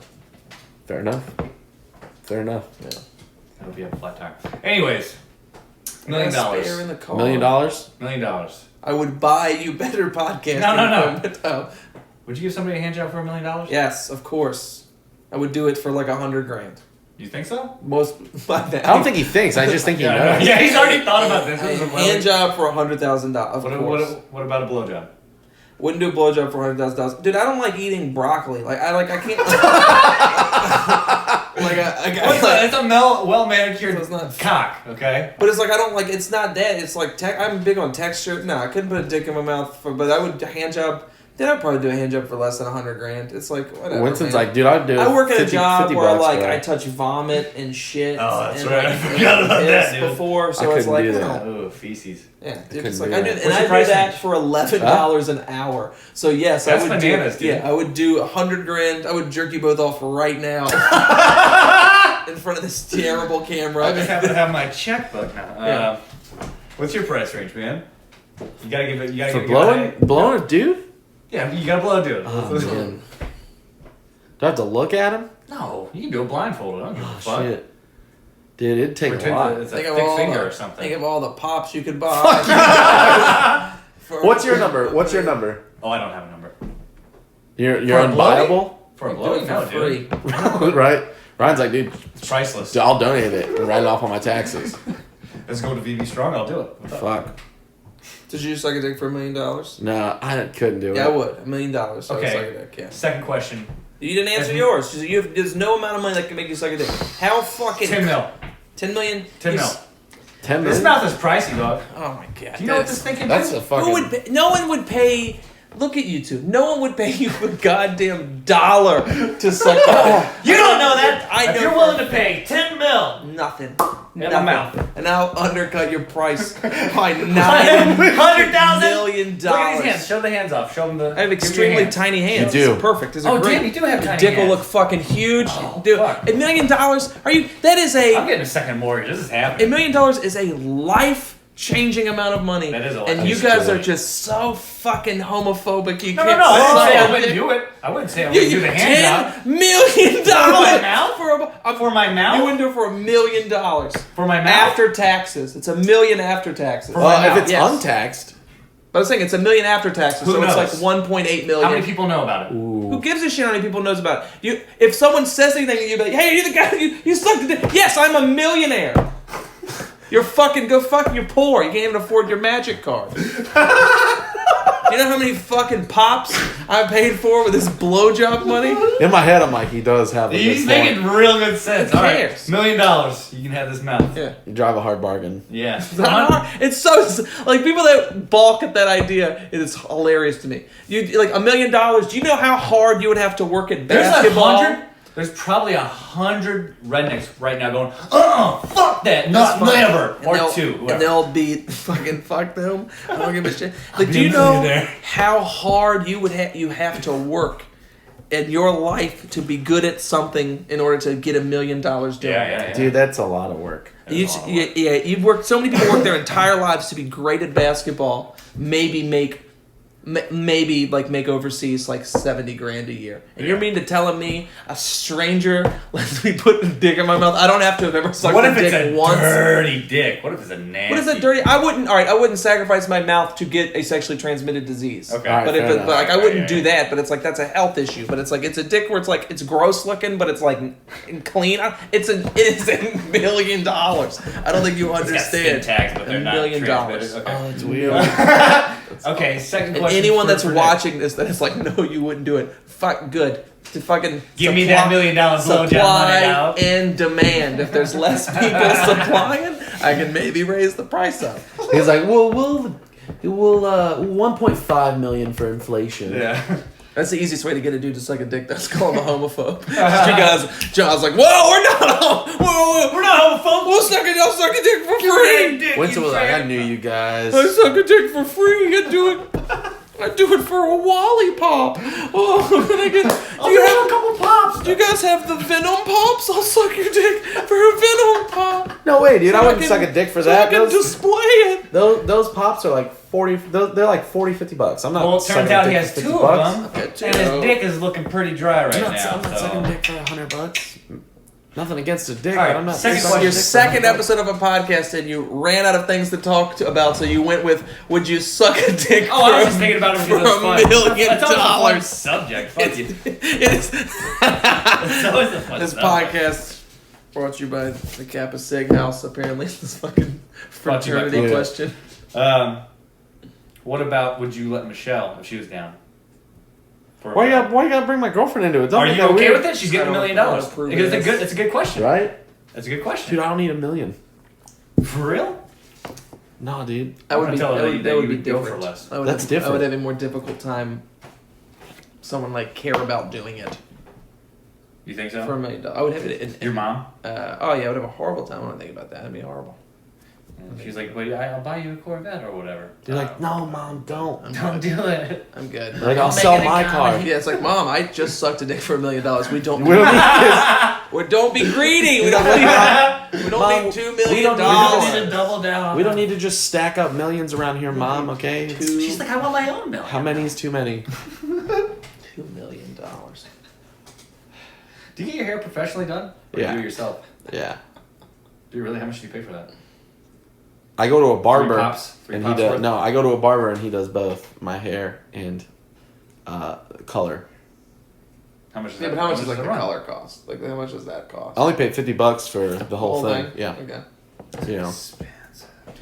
Fair enough. Fair enough. Yeah. That'll be a flat tire. Anyways, $1 million. Spare in the car. $1 million? $1 million. I would buy you better podcasting No. equipment. Oh. Would you give somebody a hand job for $1 million? Yes, of course. I would do it for like $100,000. You think so? Most. I don't think he thinks. I just think he knows. Yeah, he's already thought about this. Hand job for $100,000. What about a blowjob? Wouldn't do a blowjob for $100,000. Dude, I don't like eating broccoli. I can't. It's a well manicured it's not- cock, okay? But it's like I don't like. It's not that. It's like I'm big on texture. No, I couldn't put a dick in my mouth. But I would hand job. Then I'd probably do a hand job for less than $100,000. It's like whatever. Winston's man. like, dude, I'd do. I work at 50, a job 50 where bucks like for I that. touch vomit and shit. Oh, that's and, right. Like, I forgot about that, piss dude. before, so I it's like couldn't do no. that. Oh, feces. Yeah, dude, couldn't it's like do I do, that. and What's I your do price that range? for $11 an hour. So yes, That's I would bananas, do. dude. Yeah, I would do $100,000. I would jerk you both off right now in front of this terrible camera. I just happen to have my checkbook now. Yeah. What's your price range, man? You gotta give it. You gotta For give blowing a dude? Yeah, you gotta blow a dude. Oh, man. Do I have to look at him? No, you can do it blindfolded. I don't give a Oh, fuck. shit. Dude, it'd take Pretend a lot. that it's a Think of thick all finger the, or something. Think of all the pops you could buy. What's your number? What's your number? Oh, I don't have a number. You're For a unbuyable? For a Do blow, it for no, free. dude. Right? Ryan's like, dude, It's priceless. I'll donate it and write it off on my taxes. Let's go to VB Strong. I'll do it. What's up? Fuck. Did you suck a dick for $1 million? No, I couldn't do it. Yeah, I would. $1 million. So Okay. I'd suck a dick. Yeah. Second question. You didn't answer yours. There's no amount of money that can make you suck a dick. How fucking 10 mil. 10 million? 10 mil. 10 This minutes? mouth is pricey, dog. Oh my god. Do you know what this thing can That's do? a fucking... Who would pay, no one would pay. Look at you two. No one would pay you a goddamn dollar to suck a dick. You don't know that. I if know you're for- willing to pay 10 mil. Nothing. In my Nothing. mouth. And I'll undercut your price by $9 $100,000 million. Look at these hands. Show the hands off. Show them the. I have extremely tiny hands. You do. It's perfect. It's Oh, great. damn, you do have Your tiny dick will hands. look fucking huge. Oh, Dude, fuck. $1 million? Are you? That is I'm a. getting a second mortgage. This is $1 happening. million is a life-changing amount of money. That is a And you life-changing guys are money. just so fucking homophobic. You No, can't no, no. I didn't suck say I a wouldn't dick. do it. I wouldn't say I You wouldn't do the hand job. $10 million my mouth? for For my You mouth? wouldn't do it for $1 million For my mouth? after taxes. It's $1 million after taxes. For my Well, if mouth, it's yes. untaxed... But I was saying it's $1 million after taxes, Who so knows? it's like 1.8 million. How many people know about it? Who gives a shit how many people knows about it? You, if someone says anything to you, be like, hey, are you the guy you sucked a dick? Yes, I'm a millionaire. You're fucking you're poor. You can't even afford your magic card. You know how many fucking pops I paid for with this blowjob money? In my head, I'm like, he does have a He's good making point. real good sense. Who All right, cares? $1 million. You can have this mouth. Yeah. You drive a hard bargain. Yeah. It's not hard. It's so like people that balk at that idea. It is hilarious to me. You like $1 million. Do you know how hard you would have to work at There's basketball? 100. There's probably 100 rednecks right now going, fuck that, not That's fine. never. And Or they'll- two. and Whoever. they'll be fucking fuck them. I don't give a shit. Like, be do a you know millionaire. how hard you have to work in your life to be good at something in order to get $1 million doing? Yeah. Dude, that's a lot of work. You've worked. So many people work their entire lives to be great at basketball. Maybe make overseas like $70,000 a year. And you're mean to telling me a stranger lets me put a dick in my mouth? I don't have to have ever sucked What a if it's dick a once. dirty dick? What if it's a nasty? What is that dirty? I wouldn't sacrifice my mouth to get a sexually transmitted disease. Okay. All right, But fair if it, enough. but like I wouldn't Yeah. do that. But it's like that's a health issue. But it's like it's a dick where it's like it's gross looking, but it's like clean. It is $1 million. I don't think you It's got skin understand. tags, but they're $1 not million. transmitted. Okay. Oh, it's weird. Okay, second And question. anyone for- that's for Nick. watching this that is like, no, you wouldn't do it. Fuck, good. To fucking Give me that $1 million blowjob money supply now. and demand. If there's less people supplying, I can maybe raise the price up. He's like, we'll 1.5 million for inflation. Yeah. That's the easiest way to get a dude to suck a dick. That's called a homophobe. John's like, whoa, we're not We're not homophobes. I'll suck a dick for free. Winston was like, I knew you guys. I suck a dick for free. I do it for a lollipop. Oh, can I get? Do you have a couple pops. Do you guys have the Venom pops? I'll suck your dick for a Venom pop. No way, dude. So I I wouldn't can- suck a dick for So that. I can display it. Those pops are like 40. They're like 40, 50 bucks. I'm not. Well, it sucking turns a out he dick has for 2 50 of bucks. them, Okay, two. and his dick is looking pretty dry right I'm now. not sucking dick for $100. Nothing against a dick, All right, but I'm not. second sucking question. Your dick for second $100. episode of a podcast, and you ran out of things to talk about, so you went with, would you suck a dick Oh, I was for just thinking about it for because it's fun. $1 million? That's always a fun subject. Fuck you. It is. It's always a fun This subject. podcast Brought you by the Kappa Sig House, apparently. This fucking Brought you by fraternity Kappa. question. What about would you let Michelle if she was down? Why you gotta bring my girlfriend into it? Don't Are make you that okay weird. with it? She's getting $1 million. I don't approve Because of this. it's a good question. Right? That's a good question. Dude, I don't need $1 million. For real? No, dude. I would I'm be, gonna tell her that that would you be would go different. for less. I would That's have, different. I would have a more difficult time. Someone like care about doing it You think so? for $1 million. I would have it. In, Your mom? oh yeah, I would have a horrible time when I think about that. That'd be horrible. She's like, well, I'll buy you a Corvette or whatever. You're like, no, Mom, don't. Don't do it. I'm good. Like, I'll Make sell it a my comedy. car. Yeah, it's like, Mom, I just sucked a dick for $1 million. We don't. We don't need We don't be greedy. We don't need. We don't Mom, need $2 we million. don't We don't need to $2 double down. We don't need to just stack up millions around here, Mom, okay? She's like, I want my own million. How many is too many? $2 million. Do you get your hair professionally done? Or Yeah. do it yourself? Yeah. Do you really? How much do you pay for that? I go to a barber, Three and pops he does. worth? No, I go to a barber, and he does both my hair and color. How much is Yeah, that? but how much is like does the it run? color cost? Like how much does that cost? I only paid $50 for the whole thing. Yeah, Okay. you know. Expensive.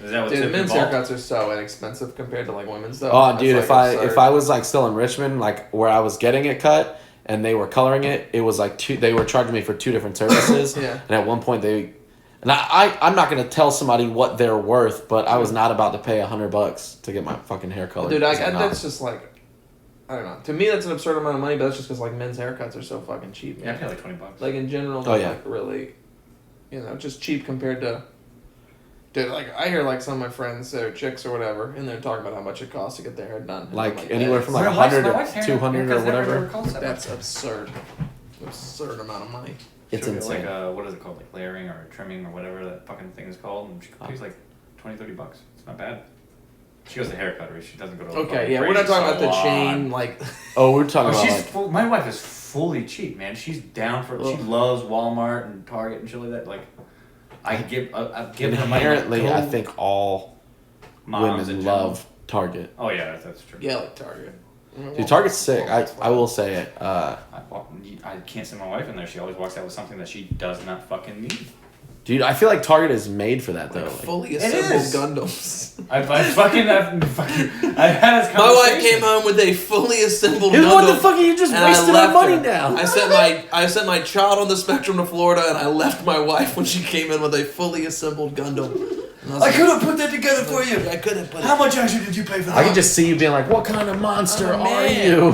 Is that what Dude, tip men's involved? haircuts are so inexpensive compared to like women's though. Oh, That's, dude, like, if absurd. I was like still in Richmond, like where I was getting it cut, and they were coloring it, it was like they were charging me for 2 different services. Yeah. And at one point I'm not gonna tell somebody what they're worth, but I was not about to pay $100 to get my fucking hair colored. Dude, I'm not. that's just like, I don't know. To me, that's an absurd amount of money, but that's just because like men's haircuts are so fucking cheap. Yeah, I Man. pay like $20. Like in general, Oh, they're yeah. like really, just cheap compared to. Dude, like I hear like some of my friends, they're chicks or whatever, and they're talking about how much it costs to get their hair done. And Like I'm anywhere that from is- like My wife's- 100 my to wife's hair- 200 or haircuts never whatever. cost that that's much. absurd amount of money. It's She'll get, insane. like what is it called, like layering or trimming or whatever that fucking thing is called, and she pays like $20-$30. It's not bad. She goes to haircutter. She doesn't go to. a Okay, fucking yeah, we're not crazy talking about the salon. chain like. Oh, we're talking Oh, about she's like full, my wife is fully cheap, man. She's down for. She Ugh. loves Walmart and Target and shit like that. Like, I've given her money. inherently. Go I think all moms in women general. love Target. Oh yeah, that's true. Yeah, like Target. Dude, Target's sick. I will say it. I can't send my wife in there. She always walks out with something that she does not fucking need. Dude, I feel like Target is made for that though. Like, Fully It assembled is. Gundams. I've had this conversation. My wife came home with a fully assembled dude, Gundam. what the fuck are you just and I wasting our left money her. now? I sent my child on the spectrum to Florida, and I left my wife when she came in with a fully assembled Gundam. And was I like, could have put that together for you. I couldn't put How it. much actually did you pay for that? I can just see you being like, "What kind of monster I'm a are man." you?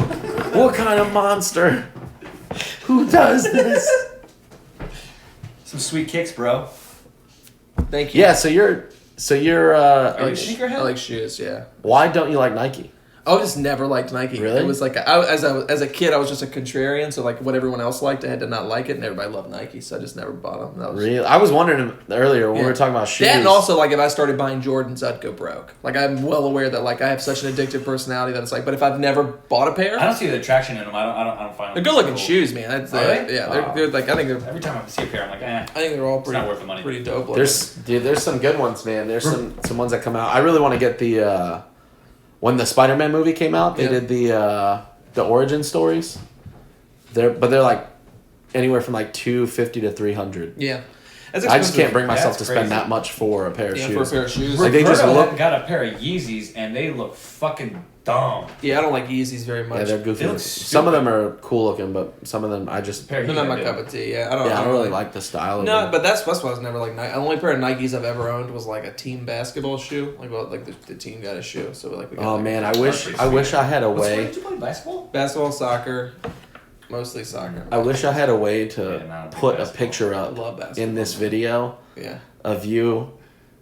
What kind of monster? Who does this?" Some sweet kicks, bro. Thank you. Yeah, so you're Are you a I sneakerhead? like shoes. Yeah. why don't you like Nike? I just never liked Nike. Really? It was like as a kid, I was just a contrarian. So like what everyone else liked, I had to not like it, and everybody loved Nike, so I just never bought them. That was Really? I was wondering earlier when we Yeah. were talking about shoes. that, and also like if I started buying Jordans, I'd go broke. Like I'm well aware that like I have such an addictive personality that it's like, but if I've never bought a pair, I don't see the attraction in them. I don't find them. they're good looking cool. shoes, man. That's Are they? yeah, Wow. they're like I think they're Every time I see a pair, I'm like, I think they're all pretty not worth the money. pretty dope. Looking. There's some good ones, man. There's some ones that come out. I really want to get the when the Spider-Man movie came out, they Yeah. did the origin stories. They're like anywhere from like $250 to $300. Yeah, I just can't bring myself That's to spend crazy. that much for a pair of yeah, shoes. for a pair of shoes. Like, they just Roberto look- got a pair of Yeezys and they look fucking dumb. Yeah, I don't like Yeezys very much. Yeah, they're goofy. They look Some of stupid. them are cool looking, but some of them I just Pair of They're not Yeezys, my dude. cup of tea. Yeah, I don't really like the style of No, them. but that's why I was never like Nike. The only pair of Nikes I've ever owned was like a team basketball shoe. Like the team got a shoe, so like we got Oh like, man, I That's wish pretty I wish sweet. I had a What's way. Did you play basketball? basketball, soccer, mostly soccer. I wish I had a way Yeah, to no, I don't put a basketball. picture I up love basketball. in this video Yeah, of you.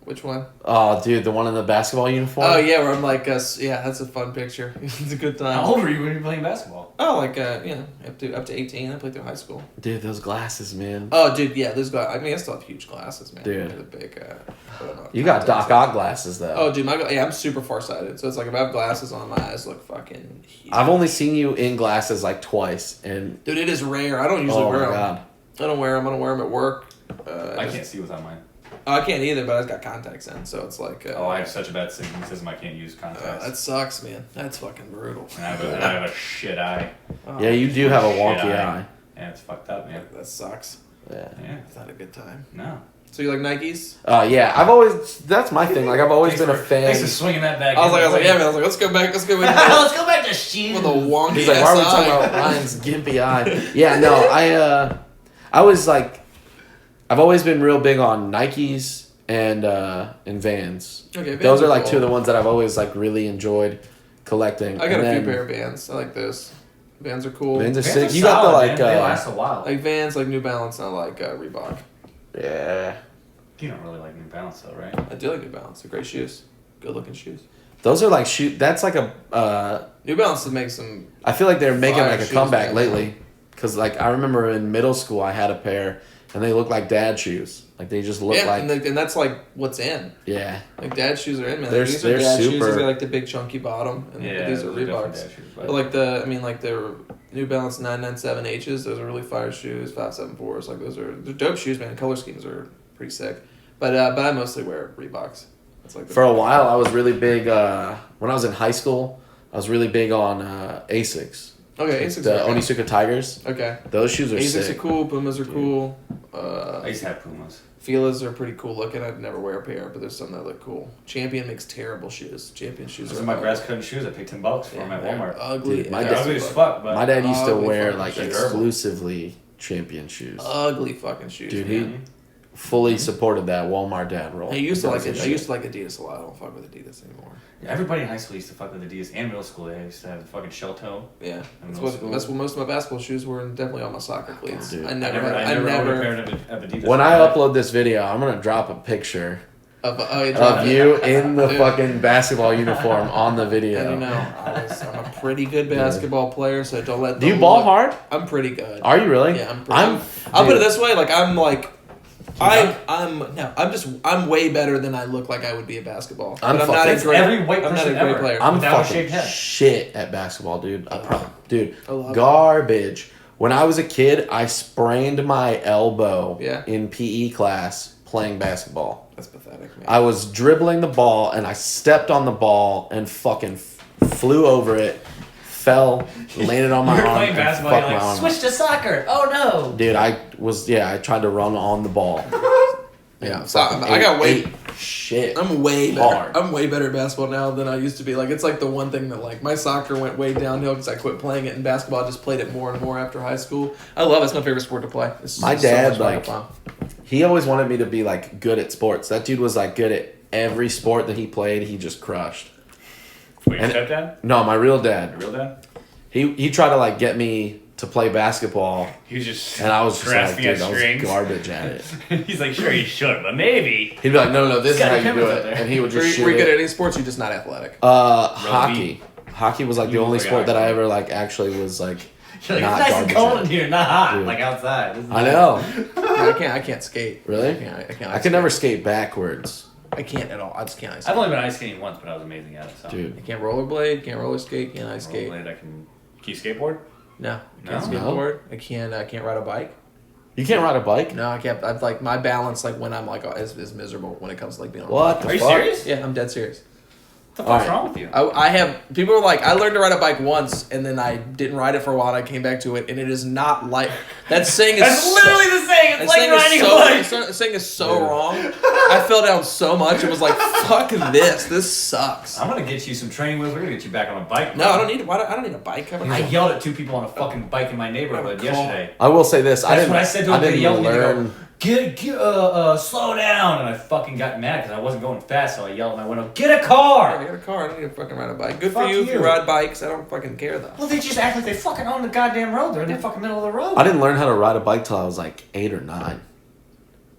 which one? Oh, dude, the one in the basketball uniform. Oh yeah, where I'm like, yeah, that's a fun picture. It's a good time. How old were you when you were playing basketball? Oh, like up to 18. I played through high school. Dude, those glasses, man. Oh, dude, yeah, those guys. I mean, I still have huge glasses, man. Dude. They're the big. I don't know, You got contacts. Doc Ock glasses though. Oh, dude, I'm super farsighted. So it's like if I have glasses on, my eyes look fucking huge. I've only seen you in glasses like twice, and Dude, it is rare. I don't usually oh wear my them. god, I don't wear them. I don't wear them at work. I can't see without mine. I can't either, but I've got contacts in, so it's like. Oh, I have such a bad astigmatism. I can't use contacts. that sucks, man. That's fucking brutal. and I have a shit eye. Oh, yeah, you do have a Shit wonky eye. eye. And it's fucked up, man. That sucks. Yeah. Yeah. It's not a good time. No. So you like Nikes? Yeah. That's my thing. Like I've always been a fan. Thanks for swinging that back. I was like, yeah, man. I was like, let's go back. Let's go back. Let's go back to shoes. With a wonky He's like, why are we SI? talking about Ryan's gimpy eye? Yeah, no, I was like, I've always been real big on Nikes and Vans. Okay, Vans Those are like cool. two of the ones that I've always like really enjoyed collecting. I got And a few then pair of Vans. I like those. Vans are cool. Vans are Vans sick. are You got the solid, like, man. They last a while. Like Vans, like New Balance, and I like Reebok. yeah. You don't really like New Balance though, right? I do like New Balance. They're great shoes. Good looking shoes. Those are like that's like a. New Balance makes some. I feel like they're making Fire like a shoes, comeback man. lately, because like I remember in middle school I had a pair, and they look like dad shoes. Like they just look like and that's like what's in. yeah. Like dad shoes are in, man. They're- These they're are dad shoes. super- These are like the big chunky bottom, and these are those definitely Reeboks. dad shoes, But like the New Balance 997Hs, those are really fire shoes. 574s, like they're dope shoes, man. Color schemes are pretty sick. But I mostly wear Reeboks. That's like For a while, I was really big. When I was in high school, I was really big on Asics. Okay, Asics The are okay. Onitsuka Tigers. Okay. Those shoes are Asics sick. are cool. Pumas are cool. I used to have Pumas. Fila's are pretty cool looking. I'd never wear a pair, but there's some that look cool. Champion makes terrible shoes. Champion shoes Those are are my ugly. grass cutting shoes. I paid $10 for them at They're Walmart. Ugly. Dude, my They're dad- ugly as fuck, but My dad used to Ugly wear fucking like shit. exclusively Champion shoes. Ugly fucking shoes. Dude, man. he fully supported that Walmart dad role. I used to like Those it. are I shit. used to like Adidas a lot. I don't fuck with Adidas anymore. Yeah, everybody in high school used to fuck with Adidas, and middle school they used to have the fucking shell toe. Yeah, In that's middle school. what most of my basketball shoes were, and definitely all my soccer cleats. dude. I I never, never I owned a never pair of Adidas. When I upload this video, I'm gonna drop a picture of of you in the fucking basketball uniform on the And you video. know, I'm a pretty good basketball player, so don't let. Do you the ball look- hard? I'm pretty good. Are you really? Yeah, I'll put it this way: like I'm way better than I look like I would be at basketball. I'm But I'm not fucking- a great. every white I'm not a person great ever. player. I'm Without a fucking shaved head. shit at basketball, dude. Dude, I love it. garbage. When I was a kid, I sprained my elbow Yeah. in PE class playing basketball. That's pathetic, man. I was dribbling the ball and I stepped on the ball and fucking flew over it, fell, landed on my You're arm, playing and basketball, fucked you're my like, arm. switch to soccer. Oh no. Dude, I tried to run on the ball. Yeah, And so fucking I got ate shit. I'm way better. Hard. I'm way better at basketball now than I used to be. Like it's like the one thing that like my soccer went way downhill because I quit playing it, and basketball I just played it more and more after high school. I love it. It's my favorite sport to play. It's My so dad, much more like, fun. He always wanted me to be like good at sports. That dude was like good at every sport that he played. He just crushed. Wait, your And- stepdad? No, my real dad. Your real dad? He tried to like get me to play basketball, He was just and I was just like, grasping dude, at I was strings. garbage at it. He's like, sure you should, but maybe. He'd be like, no, this is Got how the you do cameras out it, there. and he would Were just you shoot good it. at any sports? You're just not athletic. Hockey. Hockey was like the You only look like sport that I hockey. ever like actually was like. You're like, Not it's nice and garbage cold at in here, not hot, Dude. like outside. This is I know. Yeah, I can't skate. Really? I can't. I could never skate backwards, I can't at all. I just can't ice I've skate. only been ice skating once, but I was amazing at it. So. dude. I can't rollerblade. Can't roller skate. Can't ice skate. Rollerblade, I can you skateboard? No, I can't No? skateboard. I can't ride a bike. You can't ride a bike. No, I can't. I've like my balance like when I'm like is miserable when it comes to like being on. a What bike. the Are you fuck? serious? Yeah, I'm dead serious. What the fuck's Alright. wrong with you? I have people are like I learned to ride a bike once and then I didn't ride it for a while and I came back to it and it is not like that saying is That's literally the saying. It's that like riding a saying bike. that saying is so Yeah. wrong. I fell down so much it was like fuck this. This sucks. I'm gonna get you some training wheels. We're gonna get you back on a bike. No, I don't need. I don't need a bike. I yelled at two people on a fucking bike in my neighborhood Call. yesterday. I will say this. I That's didn't. what I said to I him. They didn't yelled at me. They learn. go, slow down. And I fucking got mad because I wasn't going fast, so I yelled at my window, get a I car. got a car. I don't need to fucking ride a bike. Good Fuck for you if you you. ride bikes. I don't fucking care though. Well, they just act like they fucking own the goddamn road. They're in the fucking middle of the road. I didn't learn how to ride a bike till I was like 8 or 9.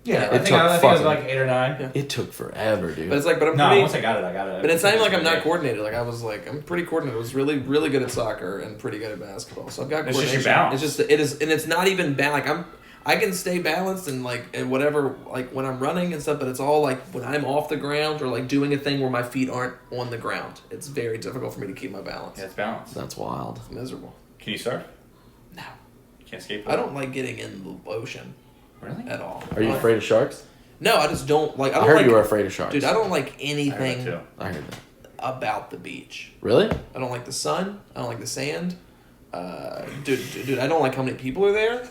Yeah, It I think took I was fucking- like 8 or 9. Yeah. It took forever, dude. But it's like, but I'm No, pretty. once I got it. But it's not even like I'm not coordinated. Like I'm pretty coordinated. I was really, really good at soccer and pretty good at basketball. So I've got It's just coordination. your balance. It's just it is, and it's not even like I can stay balanced and like and whatever like when I'm running and stuff. But it's all like when I'm off the ground or like doing a thing where my feet aren't on the ground. It's very difficult for me to keep my balance. Yeah, it's balanced. That's wild. It's miserable. Can you surf? No, You can't skateboard? I don't like getting in the ocean Really? at all. Are you afraid of sharks? No, I just don't like. I I don't heard like, you were afraid of sharks. Dude, I don't like I heard that anything too. I heard that. about the beach. Really? I don't like the sun. I don't like the sand. dude, I don't like how many people are there.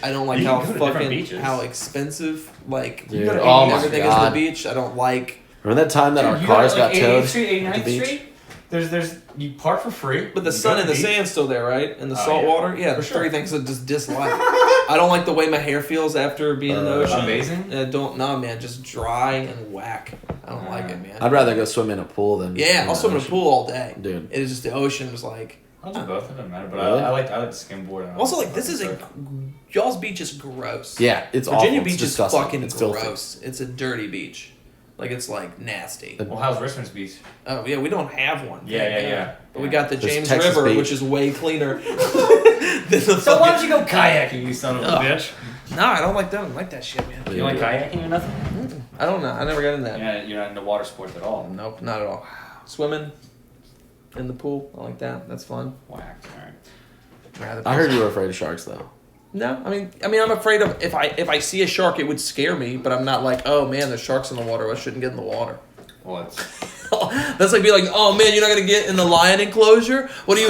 I don't like You how can go to different fucking beaches. how expensive like Dude, oh my everything God. is the beach. I don't like. Remember that time that our You cars like got towed 88th Street, at the 89th beach? Street. There's you park for free. But the you sun go to and the beach. sand's still there, right? And the Oh, salt yeah. water. Yeah, For the sure. three things I just dislike. I don't like the way my hair feels after being in the ocean. Amazing. Man, just dry and whack. I don't like it, man. I'd rather go swim in a pool than. Yeah, I'll swim in a ocean. pool all day. Dude. It is just the ocean was like. I'll do both. It doesn't matter. But Really? I like to skimboard. and Also, all like this is that a stuff. y'all's beach is gross. Yeah, it's Virginia awful. Beach It's is disgusting. fucking It's filthy. gross. It's a dirty beach. Like it's like nasty. Well, how's Richmond's Beach? Oh yeah, we don't have one. Yeah, thank yeah, God. yeah. But we got the There's James Texas River, Beach. which is way cleaner than the So why don't fucking. you go kayaking, you son of a Ugh. bitch? No, I don't like that. I don't like that shit, man. You like kayaking or nothing? I don't know. I never got into that. Yeah, you're not into water sports at all. Nope, not at all. Swimming in the pool, I like that. That's fun. Whacked. All right. Rather I heard you were afraid of sharks, though. No, I mean, I'm afraid of if I see a shark, it would scare me, but I'm not like, oh man, there's sharks in the water. I shouldn't get in the water. Well, it's That's like be like, oh man, you're not gonna get in the lion enclosure? What are you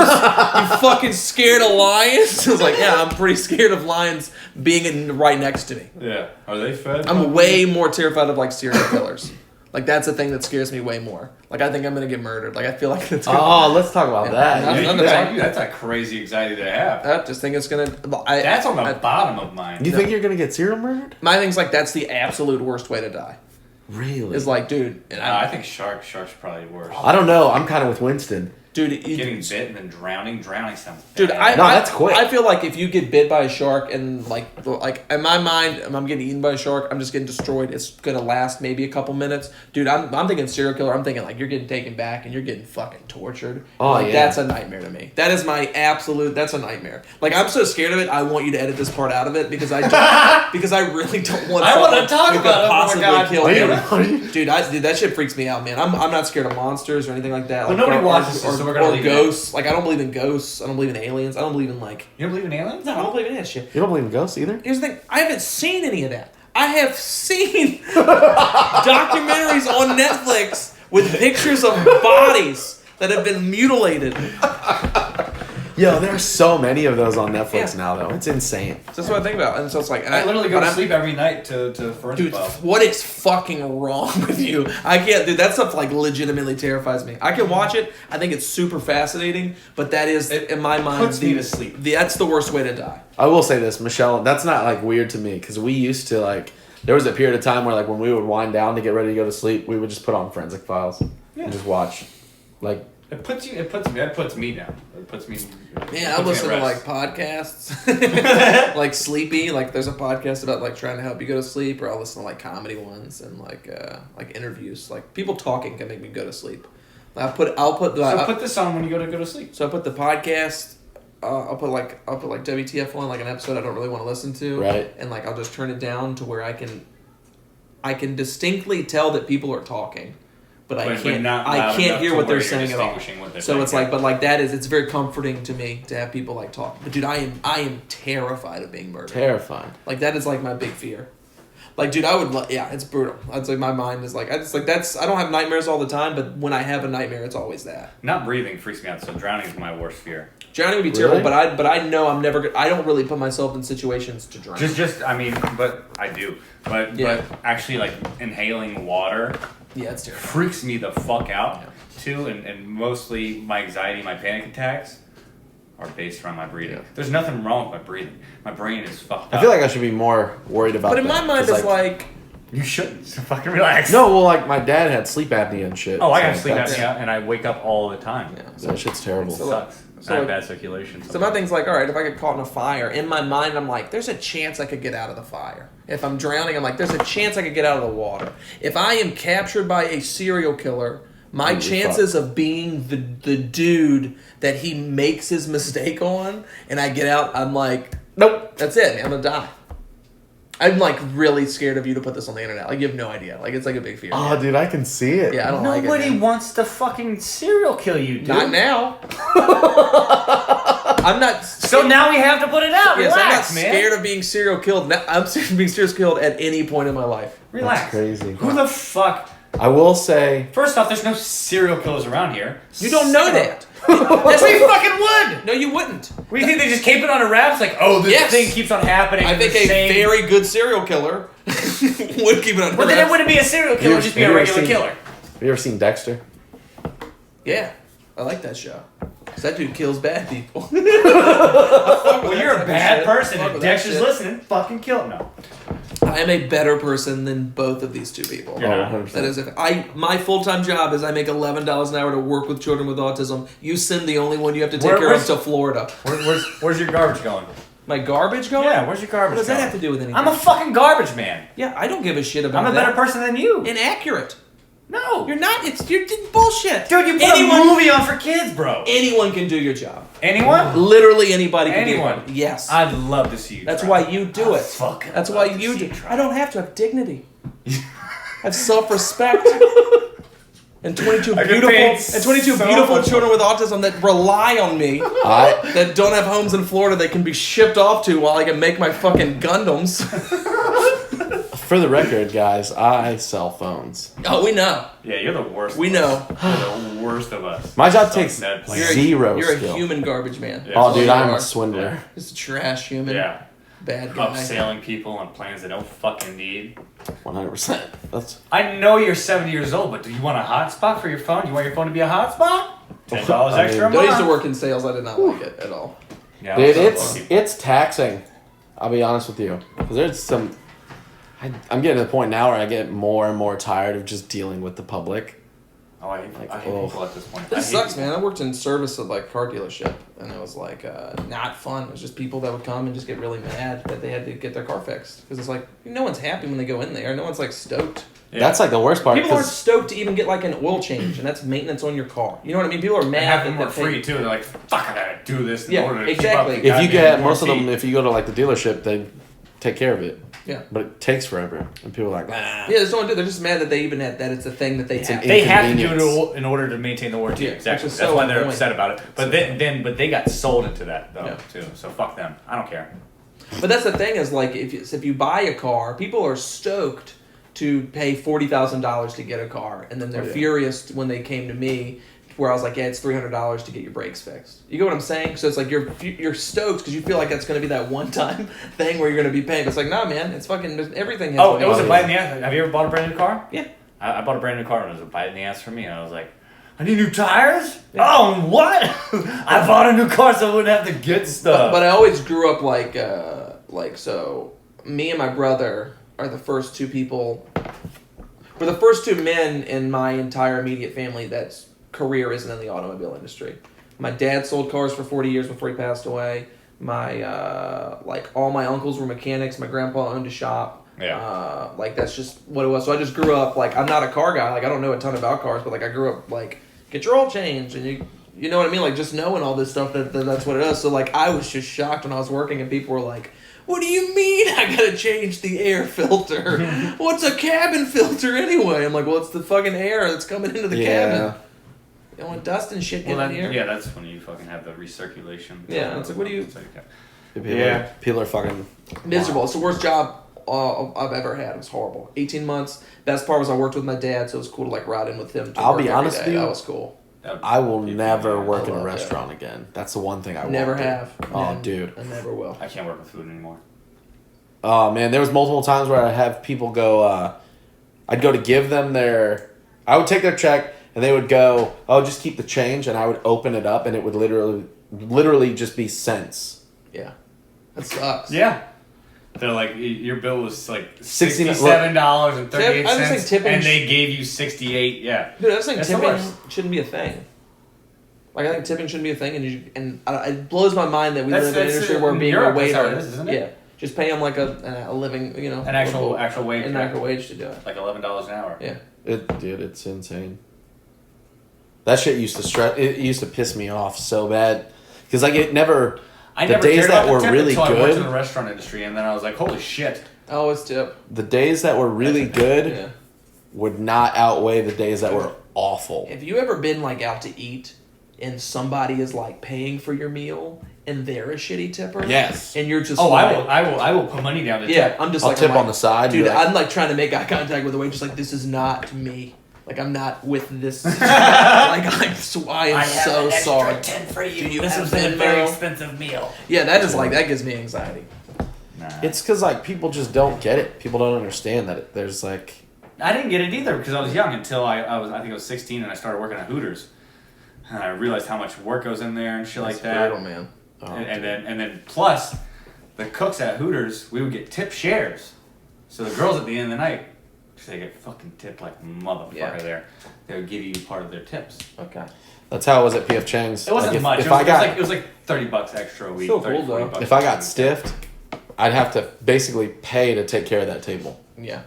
fucking scared of lions? It's like, yeah, I'm pretty scared of lions being right next to me. yeah. Are they fed? I'm way more terrified of like serial killers. Like that's the thing that scares me way more. Like I think I'm gonna get murdered. Like I feel like it's. Oh, let's talk about Yeah. that. Yeah, I'm that's a crazy anxiety to have. I just think it's gonna. That's on the bottom of mine. You think you're gonna get serial murdered? My thing's like that's the absolute worst way to die. Really? Is like, dude, and I think sharks probably worse. I don't know. I'm kind of with Winston. dude, Getting bit and then drowning sounds bad. dude, that's quick. I feel like if you get bit by a shark and like in my mind, if I'm getting eaten by a shark, I'm just getting destroyed. It's gonna last maybe a couple minutes, dude. I'm thinking serial killer. I'm thinking like you're getting taken back and you're getting fucking tortured. Oh, like, yeah. That's a nightmare to me. That is my absolute. That's a nightmare. Like I'm so scared of it. I want you to edit this part out of it because I really don't want. I wanna someone talk who about could it. Oh my possibly God. kill Are me. you- Dude, that shit freaks me out, man. I'm not scared of monsters or anything like that. Well, Like, nobody or- watches this, or, so we're gonna or leave it. ghosts. Like I don't believe in ghosts. I don't believe in aliens. I don't believe in like. You don't believe in aliens? No, I don't believe in that shit. You don't believe in ghosts either? Here's the thing. I haven't seen any of that. I have seen documentaries on Netflix with pictures of bodies that have been mutilated. Yo, there are so many of those on Netflix Yeah. now, though. It's insane. So that's what I think about. And so it's like I literally go but to I'm- sleep every night to First Dude, Above. what is fucking wrong with you? I can't, dude. That stuff like legitimately terrifies me. I can watch it. I think it's super fascinating, but that is It in my mind puts me to sleep. that's the worst way to die. I will say this, Michelle, that's not like weird to me because we used to like. There was a period of time where like when we would wind down to get ready to go to sleep, we would just put on Forensic Files and just watch. Like, That puts me down. It puts me. Yeah, I puts me listen to at like rest. podcasts, like Sleepy. Like there's a podcast about like trying to help you go to sleep, or I'll listen to like comedy ones and like interviews. Like people talking can make me go to sleep. I'll put So put this on when you go to sleep. So I put the podcast. I'll put like WTF on, like an episode I don't really want to listen to, Right. And like I'll just turn it down to where I can distinctly tell that people are talking, but I But can't not I loud can't enough hear to what where they're you're saying at all. distinguishing what they're So saying. it's like, but like that is it's very comforting to me to have people like talk. But dude, I am terrified of being murdered. terrifying. Like that is like my big fear. Like, dude, I would. Yeah, it's brutal. It's like my mind is like I just like that's. I don't have nightmares all the time, but when I have a nightmare, it's always that. Not breathing freaks me out. So drowning is my worst fear. Drowning would be terrible, but I know I'm never. I don't really put myself in situations to drown. I mean, but I do. But actually, like inhaling water Yeah, it's terrible. freaks me the fuck out too, and mostly my anxiety, my panic attacks are based around my breathing. Yeah. There's nothing wrong with my breathing. My brain is fucked up. I feel like I should be more worried about But in that, my mind, 'cause, it's like you shouldn't. So fucking relax. No, well, like my dad had sleep apnea and shit. Oh, I so got sleep that's- apnea, and I wake up all the time. yeah. That shit's terrible. It So, sucks. so I have like- bad circulation. So my thing's like, all right, if I get caught in a fire, in my mind, I'm like, there's a chance I could get out of the fire. If I'm drowning, I'm like, there's a chance I could get out of the water. If I am captured by a serial killer, my You'll be chances of being the dude that he makes his mistake on, and I get out, I'm like, nope, that's it, man, I'm gonna die. I'm like really scared of you to put this on the internet. Like you have no idea. Like it's like a big fear. Oh, dude, I can see it. Yeah, I don't like it. man. wants to fucking serial kill you, dude. Not now. I'm not. So now we have to put it out. Yes, I'm not Relax, man. scared of being serial killed. I'm scared of being serial killed at any point in my life. Relax. That's crazy. Who the fuck? I will say, First off, there's no serial killers around here. You don't know that. That's what you fucking would. No, you wouldn't. What do you think they just keep it on a wraps? Like, oh, this thing keeps on happening. I think the a same... very good serial killer would keep it on. But then it wouldn't be a serial killer. It would just be a regular killer. Have you ever seen Dexter? Yeah, I like that show. 'Cause that dude kills bad people. Well, you're a bad person, Fuck and with that Dexter's shit. listening. Fucking kill him. No. I am a better person than both of these two people. Yeah. 100%. That is, my full-time job is I make $11 an hour to work with children with autism. You send the only one you have to take care of to Florida. Where's your garbage going? My garbage going? Yeah, where's your garbage What does going? that have to do with anything? I'm a fucking garbage man. Yeah, I don't give a shit about I'm a that. better person than you. Inaccurate. No. You're not. You're bullshit. Dude, you put a movie on for kids, bro. Anyone can do your job. Anyone? Literally anybody can Anyone? do it. Yes. I'd love to see you That's try. why you do it. Fucking That's love why to you see do. you try. I don't have to have dignity. I have self-respect. And 22 I get beautiful paid and 22 so beautiful much. children with autism that rely on me. That don't have homes in Florida they can be shipped off to while I can make my fucking Gundams. For the record, guys, I sell phones. Oh, we know. Yeah, you're the worst. We of know. us. You're the worst of us. My job So takes Ned You're Plant. zero You're skill. a human garbage man. Yeah. Oh, That's dude, all you I'm are. a swindler. Just a trash human. Yeah. Bad guy. Upselling people on plans they don't fucking need. 100%. That's I know you're 70 years old, but do you want a hotspot for your phone? You want your phone to be a hotspot? $10 I mean, extra a When I used to month. work in sales, I did not like it at all. Yeah, dude. so It's taxing. I'll be honest with you, because there's some. I'm getting to the point now where I get more and more tired of just dealing with the public. Oh, I hate oh. people at this point. It sucks, man. I worked in service at like car dealership, and it was like not fun. It was just people that would come and just get really mad that they had to get their car fixed because it's like no one's happy when they go in there. No one's like stoked. Yeah. That's like the worst part. People aren't 'cause stoked to even get like an oil change, and that's maintenance on your car. You know what I mean? People are They mad have them that for they free too. They're like, "Fuck, I gotta do this in Yeah, order to exactly. keep up." if you get most of them, if you go to like the dealership, they take care of it. Yeah. But it takes forever, and people are like, nah. Yeah, there's no one do. They're just mad that they even had that. It's a thing that they It's an have. They have to do Inconvenience. it in order to maintain the warranty. Yeah, Exactly. which is That's so why they're annoying. upset about it. But but they got sold into that though Yeah. too. So fuck them. I don't care. But that's the thing is like if you buy a car, people are stoked to pay $40,000 to get a car, and then they're furious when they came to me, where I was like, yeah, it's $300 to get your brakes fixed. You get what I'm saying? So it's like you're stoked because you feel like that's going to be that one time thing where you're going to be paying. But it's like, nah, man, it's fucking everything. Has Oh, to it be- was a bite in the ass. Have you ever bought a brand new car? Yeah. I bought a brand new car and it was a bite in the ass for me. And I was like, I need new tires? Oh, what? I bought a new car so I wouldn't have to get stuff. But I always grew up like so. Me and my brother are the first two people. We're the first two men in my entire immediate family that's career isn't in the automobile industry. My dad sold cars for 40 years before he passed away. My like all my uncles were mechanics. My grandpa owned a shop. Yeah. Like that's just what it was. So I just grew up like I'm not a car guy. Like I don't know a ton about cars, but like I grew up like get your oil changed and you know what I mean? Like just knowing all this stuff that's what it is. So like I was just shocked when I was working and people were like, "What do you mean I gotta change the air filter? What's a cabin filter anyway?" I'm like, "Well, it's the fucking air that's coming into the cabin. You don't want dust and shit getting in here." Yeah, that's when you fucking have the recirculation. Yeah, it's like, what do you- It's like, People are fucking Miserable. It's the worst job I've ever had. It was horrible. 18 months. Best part was I worked with my dad, so it was cool to like ride in with him. To I'll work be every honest day. with you, That was cool. I will never work in love a that. restaurant again. That's the one thing I Never won't do. have. Oh, dude. I never will. I can't work with food anymore. Oh man, there was multiple times where I have people go. I'd go to give them I would take their check, and they would go, "Oh, just keep the change," and I would open it up, and it would literally just be cents. Yeah. That sucks. Yeah. They're like, your bill was like $67.38, $67.38, I just think tipping and they gave you 68. Yeah. Dude, I just think That's the tipping worst. shouldn't be a thing. Like I think tipping shouldn't be a thing, and it blows my mind that we live in an industry where in being Europe, a waiter, that's how it is, isn't it? yeah, just pay them like a living, you know, An actual wage. an actual wage to do it. Like $11 an hour. Yeah, Dude, it's insane. That shit used to It used to piss me off so bad because like it never. I The never days cared that about were the tip really until I worked good- in the restaurant industry, and then I was like, holy shit. I always tip. The days that were really good Yeah. would not outweigh the days that were awful. Have you ever been like out to eat and somebody is like paying for your meal and they're a shitty tipper? Yes. And you're just Oh, like, I will put money down to yeah, tip. I'm just I'll like tip I'm on the side. dude. be like, I'm like trying to make eye contact with the waiter, just like this is not me. Like I'm not with this. Like I am so sorry. 10 for you. Do you This have was a Venmo? very expensive meal. Yeah, that is like that gives me anxiety. Nah. It's because like people just don't get it. People don't understand that there's like. I didn't get it either because I was young until I think I was 16 and I started working at Hooters. And I realized how much work goes in there and shit like that. Brutal, man. Oh, and then plus the cooks at Hooters, we would get tip shares. So the girls at the end of the night, they get fucking tipped like motherfucker there. They would give you part of their tips. Okay. That's how it was at PF Chang's. It wasn't like, much. If it was like $30 extra a week. Still 30, cool, 40 though. bucks if I extra a got week. stiffed, I'd have to basically pay to take care of that table. Yeah.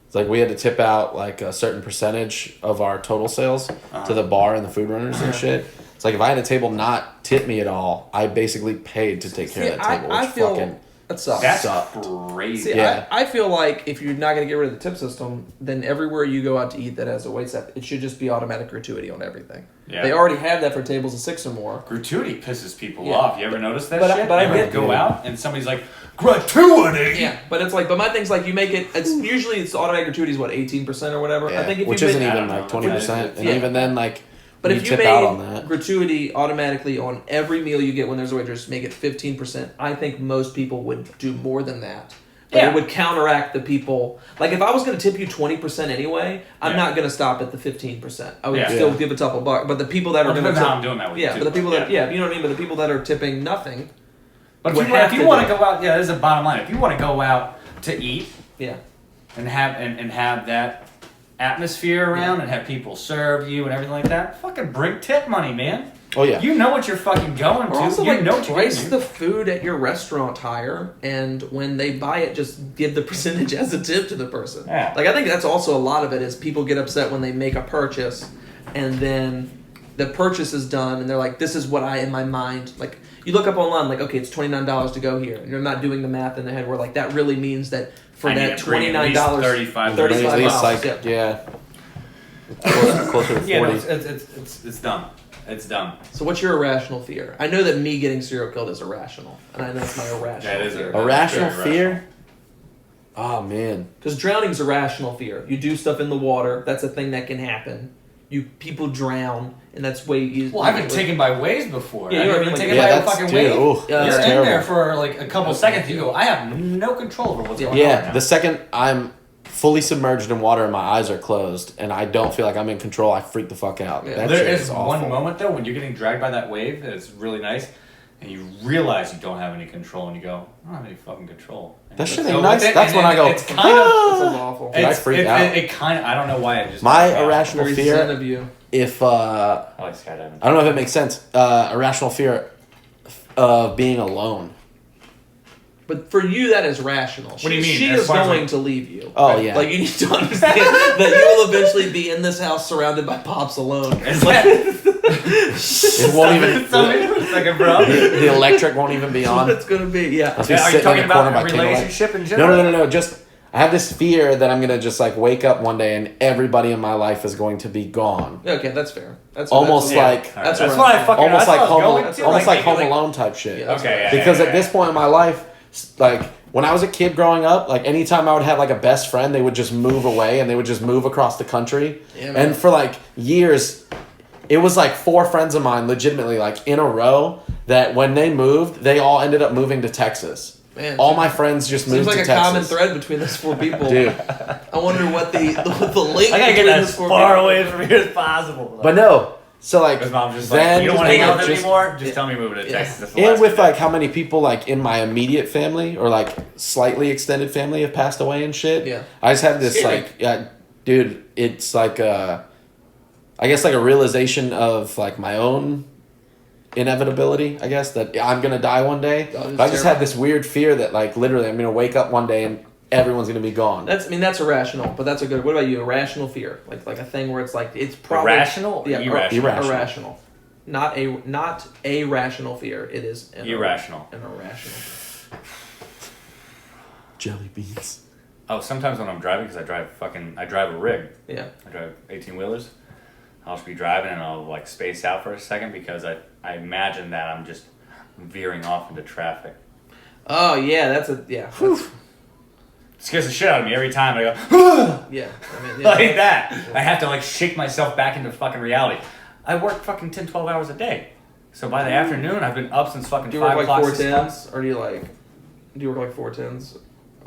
It's like we had to tip out like a certain percentage of our total sales to the bar and the food runners and shit. It's like if I had a table not tip me at all, I basically paid to take care of that table. I Which feel fucking that sucks. That's sucked. crazy. See, Yeah. I feel like if you're not going to get rid of the tip system, then everywhere you go out to eat that has a waitstaff, it should just be automatic gratuity on everything. Yeah. They already have that for tables of 6 or more. Gratuity pisses people Yeah. off. You ever notice that But I- shit? but I you ever get- go out and somebody's like, gratuity! Yeah, but it's like, but my thing's like you make it. It's usually it's automatic gratuity is what 18% or whatever. Yeah, I think if which you isn't make, even I like don't know. 20%, and Yeah. even then, like, but you if you tip out on made that. gratuity automatically on every meal you get when there's a waitress, make it 15%. I think most people would do more than that. But Yeah. it would counteract the people. Like if I was going to tip you 20% anyway, I'm Yeah. not going to stop at the 15%. I would Yeah. still Yeah. give a couple bucks. But the people that Well, are going to depends tip, how I'm doing that with you, yeah, too, but the people but that you know what I mean. But the people that are tipping nothing, But would if have you to want do to go out, yeah, this is a bottom line. If you want to go out to eat yeah, and have that atmosphere around and have people serve you and everything like that, fucking bring tip money, man. Oh yeah, You know what you're fucking going or to. also You like know what you're price getting. the food at your restaurant higher, and when they buy it, just give the percentage as a tip to the person. Yeah. Like I think that's also a lot of it is people get upset when they make a purchase, and then the purchase is done, and they're like, "This is what I in my mind like." You look up online, like, okay, it's $29 to go here. And you're not doing the math in the head. Where like that really means that for I need that to bring at least $29, 35, But at least $35, like yeah. closer to 40. Yeah, no, it's dumb. It's dumb. So what's your irrational fear? I know that me getting serial killed is irrational, and I know it's my irrational. That is fear. A rational Very fear? Oh man. Because drowning's a rational fear. You do stuff in the water. That's a thing that can happen. People drown, and that's way easy. Well, I've been taken by waves before. Yeah, Have you you know ever what I been mean? taken Yeah, by a that's fucking dude. wave? Ooh, Yeah. that's You're in terrible. there for like a couple seconds. You go, I have no control over what's going on. Yeah, right the now. second I'm fully submerged in water and my eyes are closed and I don't feel like I'm in control, I freak the fuck out. Yeah. That There shit is is one awful. moment though when you're getting dragged by that wave and it's really nice, and you realize you don't have any control, and you go, I don't have any fucking control. And That you shit just ain't go with nice. it, That's and when then I go, It's kind of. That sounds awful. Dude, I freak out. It kind of. I don't know why it just. My yeah. irrational Very fear, zen of you. if I like skydiving. I don't know if it makes sense. Irrational fear of being alone. But for you, that is rational. do you mean? She As is far as, going like- to leave you. Oh yeah. Like you need to understand that you will eventually be in this house surrounded by pops alone. It's like. it won't even Tell me for a second, bro. the electric won't even be That's what on. it's gonna be. Yeah. I'll be Yeah, are you sitting talking in the corner about by a candlelight. relationship in general? No. Just I have this fear that I'm gonna just like wake up one day and everybody in my life is going to be gone. Okay, that's fair. That's Almost that's- like All right, That's that's right. what I fucking. almost that's like what I was home, going to, almost like maybe, Home Alone type shit. Yeah. Okay, yeah, Because yeah, at this point in my life, like when I was a kid growing up, like anytime I would have like a best friend, they would just move away and they would just move across the country. Yeah, man. And for like years, it was like 4 friends of mine, legitimately like in a row, that when they moved, they all ended up moving to Texas. Man, All my friends just seems moved like to a Texas. common thread between those 4 people. Dude. I wonder what the link I gotta get between as those 4 far people. away from here as possible. But no, so like His mom's just then like, you don't want to hang out with just- them anymore? Just tell me move to Yeah. Texas. That's the And last with thing. like how many people like in my immediate family or like slightly extended family have passed away and shit. Yeah. I just have this Scary. like dude, it's like I guess like a realization of like my own inevitability, I guess, that I'm gonna die one day. Oh, that's But I just terrible. have this weird fear that like literally I'm gonna wake up one day and everyone's gonna be gone. That's irrational, but that's a good. What about you? Irrational fear, like a thing where it's like it's probably Irrational or irrational? Irrational, not a rational fear. It is Irrational. An irrational. Jelly beans. Oh, sometimes when I'm driving, because I drive a rig. Yeah. I drive 18-wheelers. I'll just be driving and I'll like space out for a second because I imagine that I'm just veering off into traffic. Oh yeah, that's a yeah. That's, scares the shit out of me every time. I go, Yeah. I mean, like that. I have to like shake myself back into fucking reality. I work fucking 10, 12 hours a day. So by the afternoon, I've been up since fucking Do you 5 work like o'clock. 410s, or do you work like 410s,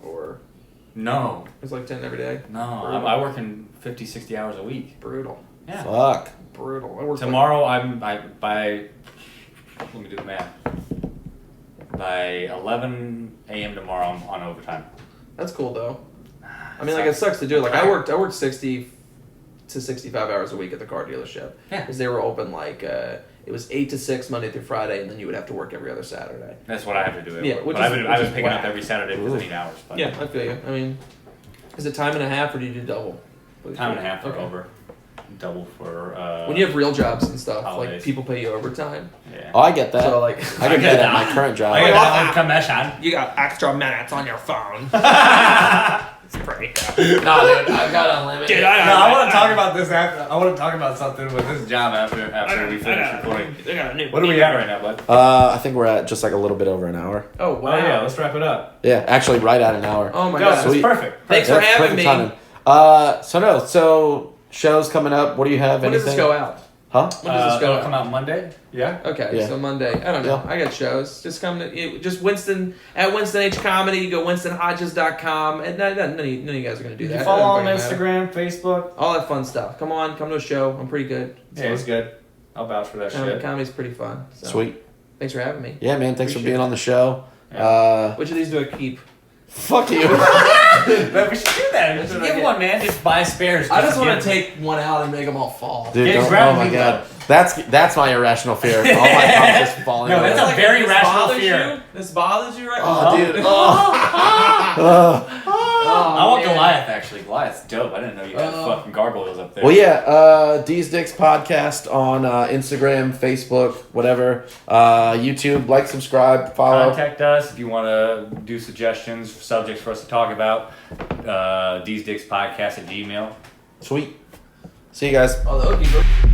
or No. it's like 10 every day? No. I work in 50, 60 hours a week. Brutal. Yeah. Fuck. Brutal. I work Tomorrow, by, let me do the math. By 11 a.m. tomorrow, I'm on overtime. That's cool though. I mean, like it sucks to do it. Like I worked 60 to 65 hours a week at the car dealership. Yeah. Because they were open like it was 8 to 6 Monday through Friday, and then you would have to work every other Saturday. That's what I have to do. Yeah, which I've is been picking whack. up every Saturday because I need hours. But Yeah, I feel you. I mean, is it time and a half, or do you do double? time and a half for Okay. over. Double for. When you have real jobs and stuff, holidays. like people pay you overtime. Yeah. Oh, I get that. So like, I get that at my current job. I got that commission. you got extra minutes on your phone. It's pretty good. Nah, dude, I've got unlimited. Dude, I want to talk about this after. I want to talk about something with this job after we finish recording. They got a new. What are we at right now, bud? I think we're at just like a little bit over an hour. Oh wow. Oh yeah, let's wrap it up. Yeah, actually, right at an hour. Oh my Go, god. that's Sweet. perfect. Thanks for That's having perfect me. timing. So shows coming up. What do you have? When does Anything? this go out? Huh? When does this go It'll out? come out Monday. Yeah. Okay, Yeah. so Monday. I don't know. Yeah. I got shows. Just come to just Winston at Winston H Comedy. You go WinstonHodges.com, and none of you guys are gonna do that. You follow on It doesn't matter. Instagram, Facebook. All that fun stuff. Come on, come to a show. I'm pretty good. Yeah, it's good. I'll vouch for that shit. Comedy's pretty fun. So. Sweet. Thanks for having me. Yeah, man. Thanks for Appreciate being it. on the show. Yeah. Which of these do I keep? Fuck you. But we should do that. Just That's what I give get. one, man. Just buy spares. I just want give to take one out and make them all fall. Dude, Yeah, don't, grab oh my me, god. That's my irrational fear. All my thumbs just falling No, over. that's a very this rational bothers fear. You? This bothers you right Oh, now? dude. Oh. I want man. Goliath actually. Goliath's dope. I didn't know you had fucking gargoyles up there. Well, yeah. D's Dicks podcast on Instagram, Facebook, whatever. YouTube. Like, subscribe, follow. Contact us if you want to do suggestions, subjects for us to talk about. D's Dicks Podcast at Gmail. Sweet. See you guys. Oh, the Okie